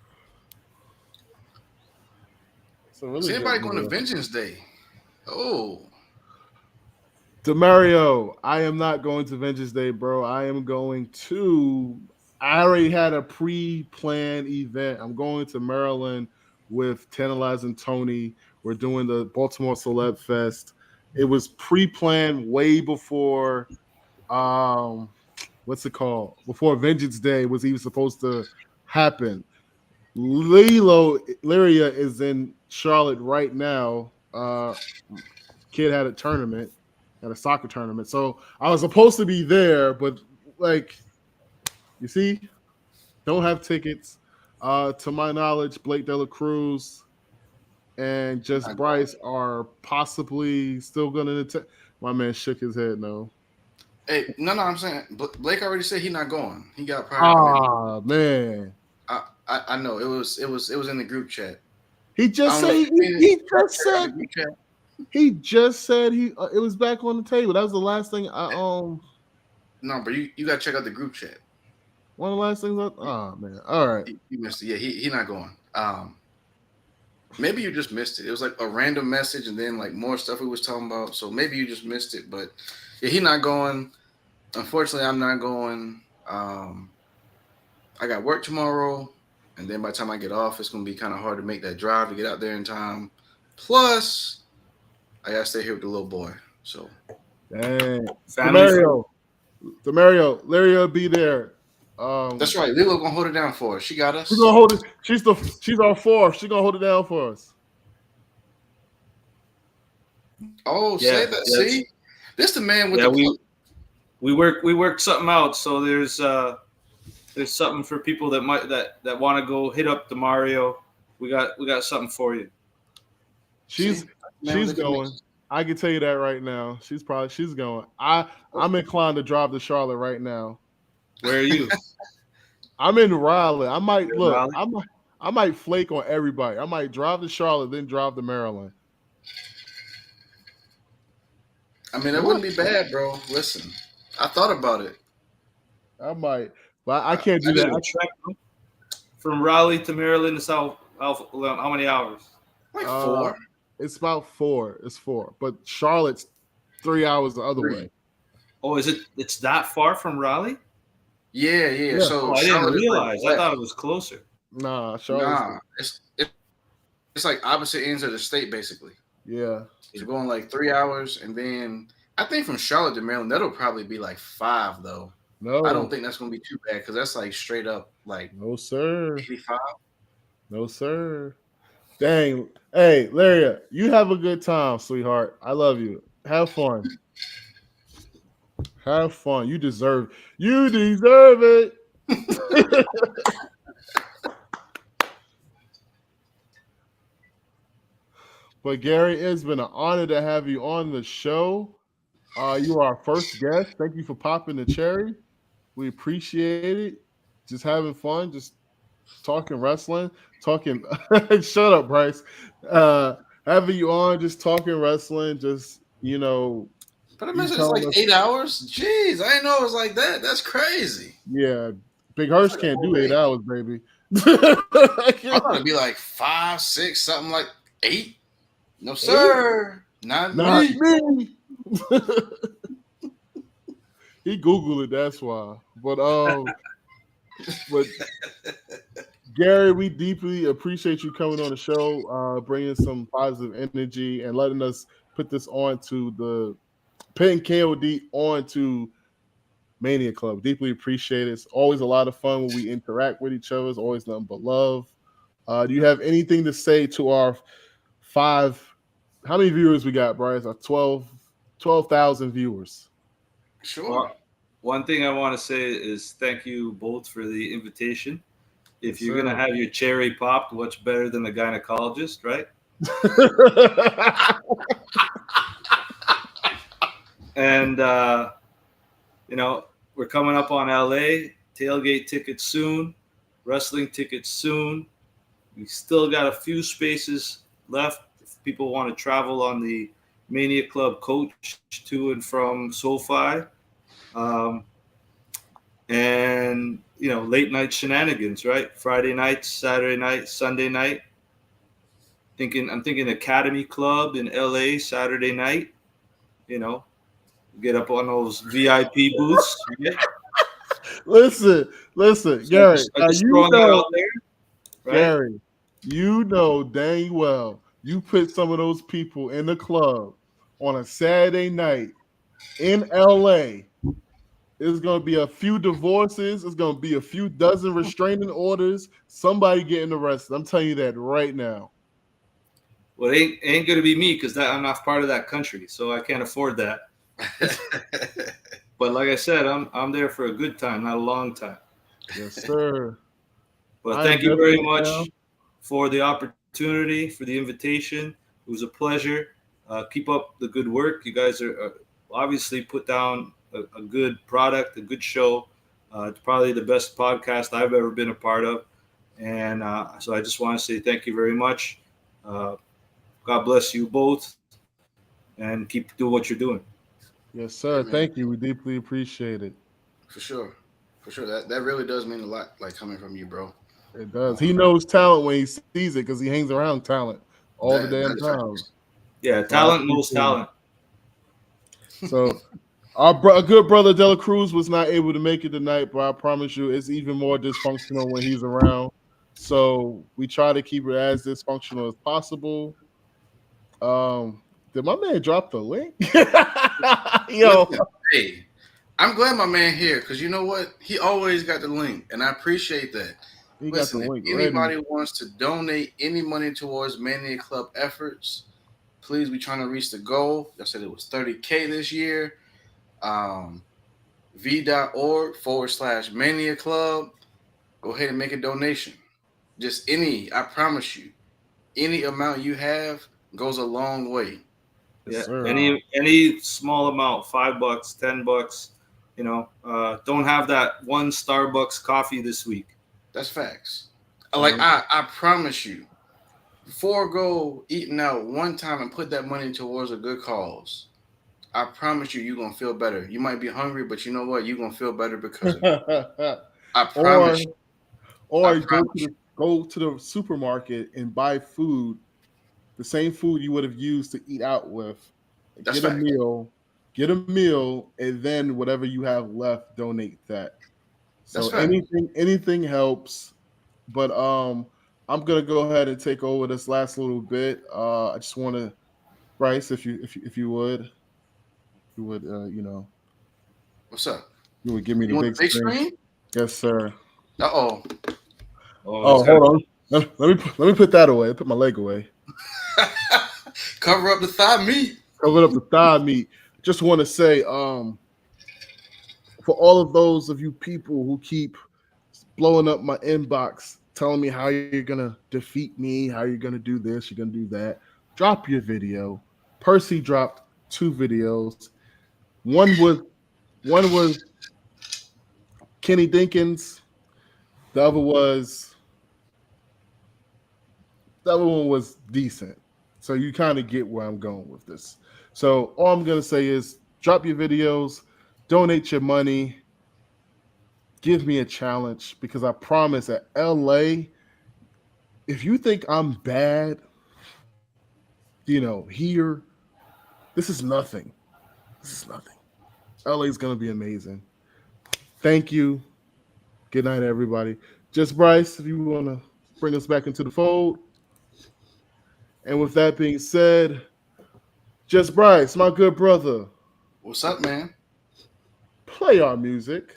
Is anybody going to Vengeance Day? Oh. DeMario, I am not going to Vengeance Day, bro. I already had a pre-planned event. I'm going to Maryland with Tantalize and Tony. We're doing the Baltimore Celeb Fest. It was pre-planned way before, what's it called? Before Vengeance Day was even supposed to happen. Lyria is in Charlotte right now. Kid had a tournament, at a soccer tournament. So I was supposed to be there, but like, you see, don't have tickets. To my knowledge, Blake Dela Cruz and Just Bryce are possibly still going to attend. My man shook his head no. Hey, no, I'm saying Blake already said he's not going. He got prior. Ah, man. I know it was in the group chat. He just said it was back on the table. That was the last thing No, but you gotta check out the group chat. One of the last things. Oh man! All right, you missed it. Yeah, he not going. Maybe you just missed it. It was like a random message, and then like more stuff we was talking about. So maybe you just missed it. But yeah, he not going. Unfortunately, I'm not going. I got work tomorrow, and then by the time I get off, it's gonna be kind of hard to make that drive to get out there in time. Plus, I gotta stay here with the little boy. So, dang, DeMario, Larry will be there. That's right. Lilo gonna hold it down for us. She got us. She's gonna hold it. She's our fourth. She's gonna hold it down for us. Oh, say that. See, this the man with the. We worked something out. So there's something for people that want to go hit up DeMario. We got something for you. She's going. I can tell you that right now. She's going. I'm inclined to drive to Charlotte right now. Where are you? I'm in Raleigh. I might flake on everybody. I might drive to Charlotte, then drive to Maryland. I mean, that wouldn't be bad, bro. Listen, I thought about it. I might, but I can't do that. From Raleigh to Maryland is how many hours? Like 4. It's about 4. It's 4. But Charlotte's 3 hours the other way. Oh, is it? It's that far from Raleigh? Yeah. So I didn't realize. I thought it was closer. Nah, Charlotte. It's like opposite ends of the state, basically. Yeah. You're going like 3 hours, and then I think from Charlotte to Maryland, that'll probably be like 5 though. I don't No, think that's gonna be too bad because that's like straight up like no, sir. 85. No, sir. Dang. Hey, Larry, you have a good time, sweetheart. I love you. Have fun. Have fun. You deserve it. But Gary, it's been an honor to have you on the show. You are our first guest. Thank you for popping the cherry. We appreciate it. Just having fun, just talking wrestling, talking. Shut up, Bryce. Uh, Having you on, just talking wrestling, just But I you mentioned it's telling like us. 8 hours. Jeez, I didn't know it was like that. That's crazy. Yeah, Big It's Hirsch like a can't whole do eight day. hours, baby. I thought it'd be like 5, 6, something like 8. No, Eight? sir. Not Not me. me. He Googled it, that's why. But Gary, we deeply appreciate you coming on the show, bringing some positive energy and letting us put this on to the putting KOD on to Mania Club. Deeply appreciate it. It's always a lot of fun when we interact with each other. It's always nothing but love. Do you have anything to say to our 5? How many viewers we got, Bryce? Our 12,000 viewers. Sure. Well, one thing I want to say is thank you both for the invitation. If Yes, you're going to sir. have your cherry popped, what's better than a gynecologist, right? And, we're coming up on LA, tailgate tickets soon, wrestling tickets soon. We still got a few spaces left if people want to travel on the Mania Club coach to and from SoFi. And late night shenanigans, right? Friday night, Saturday night, Sunday night. I'm thinking Academy Club in LA Saturday night. Get up on those VIP booths. Right? listen, So Gary. I Now just throwing that out there, right? Gary, you know dang well you put some of those people in the club on a Saturday night in LA. There's going to be a few divorces. There's going to be a few dozen restraining orders. Somebody getting arrested. I'm telling you that right now. Well, it ain't gonna be me because I'm not part of that country, so I can't afford that. But like I said, I'm there for a good time, not a long time. Yes, sir. But I'm thank you very definitely much down. for the opportunity, for the invitation. It was a pleasure. Keep up the good work. You guys are obviously put down a good product, a good show. It's probably the best podcast I've ever been a part of. And so I just want to say thank you very much. God bless you both, and keep doing what you're doing. Yes, Hey, sir. man, Thank you. We deeply appreciate it. for sure. For sure. That really does mean a lot, like coming from you, bro. It does. He Um, knows talent when he sees it because he hangs around talent all the damn that is time. facts. Yeah, So I talent knows appreciate it. talent. So our good brother Dela Cruz was not able to make it tonight, but I promise you, it's even more dysfunctional when he's around. So we try to keep it as dysfunctional as possible. Did my man drop the link? Yo, Listen, hey, I'm glad my man here because you know what? He always got the link, and I appreciate that. he got the Listen, if link ready. anybody wants to donate any money towards Mania Club efforts, please, we trying to reach the goal. I said it was 30K this year. Um, v.org/Mania Club. Go ahead and make a donation. Just any, I promise you, any amount you have goes a long way. Yes, Yeah, sir. any small amount, $5, $10. Don't have that one Starbucks coffee this week. That's facts. Like I promise you, forego eating out one time and put that money towards a good cause. I promise you're gonna feel better. You might be hungry, but you know what? You're gonna feel better because of it. I or promise you. I or promise you. go to the supermarket and buy food, the same food you would have used to eat out with. That's Get a facts. meal, and then whatever you have left, donate that. That's So facts. anything helps. But I'm gonna go ahead and take over this last little bit. I just want to, Bryce, if you would. you would, What's up? you would give me the You want big the big screen. screen? Yes, sir. Uh-oh. Oh, hold on. Let me put that away. Put my leg away. Cover up the thigh meat. Cover up the thigh meat. Just want to say, for all of those of you people who keep blowing up my inbox, telling me how you're gonna defeat me, how you're gonna do this, you're gonna do that, drop your video. Percy dropped 2 videos. One was Kenny Dinkins. The other one was decent. So you kind of get where I'm going with this. So all I'm gonna say is drop your videos, donate your money, give me a challenge, because I promise at LA, if you think I'm bad, here, this is nothing. This is nothing. LA is gonna be amazing. Thank you. Good night, everybody. Just Bryce, if you want to bring us back into the fold. And with that being said, Just Bryce, my good brother. What's up, man? Play our music.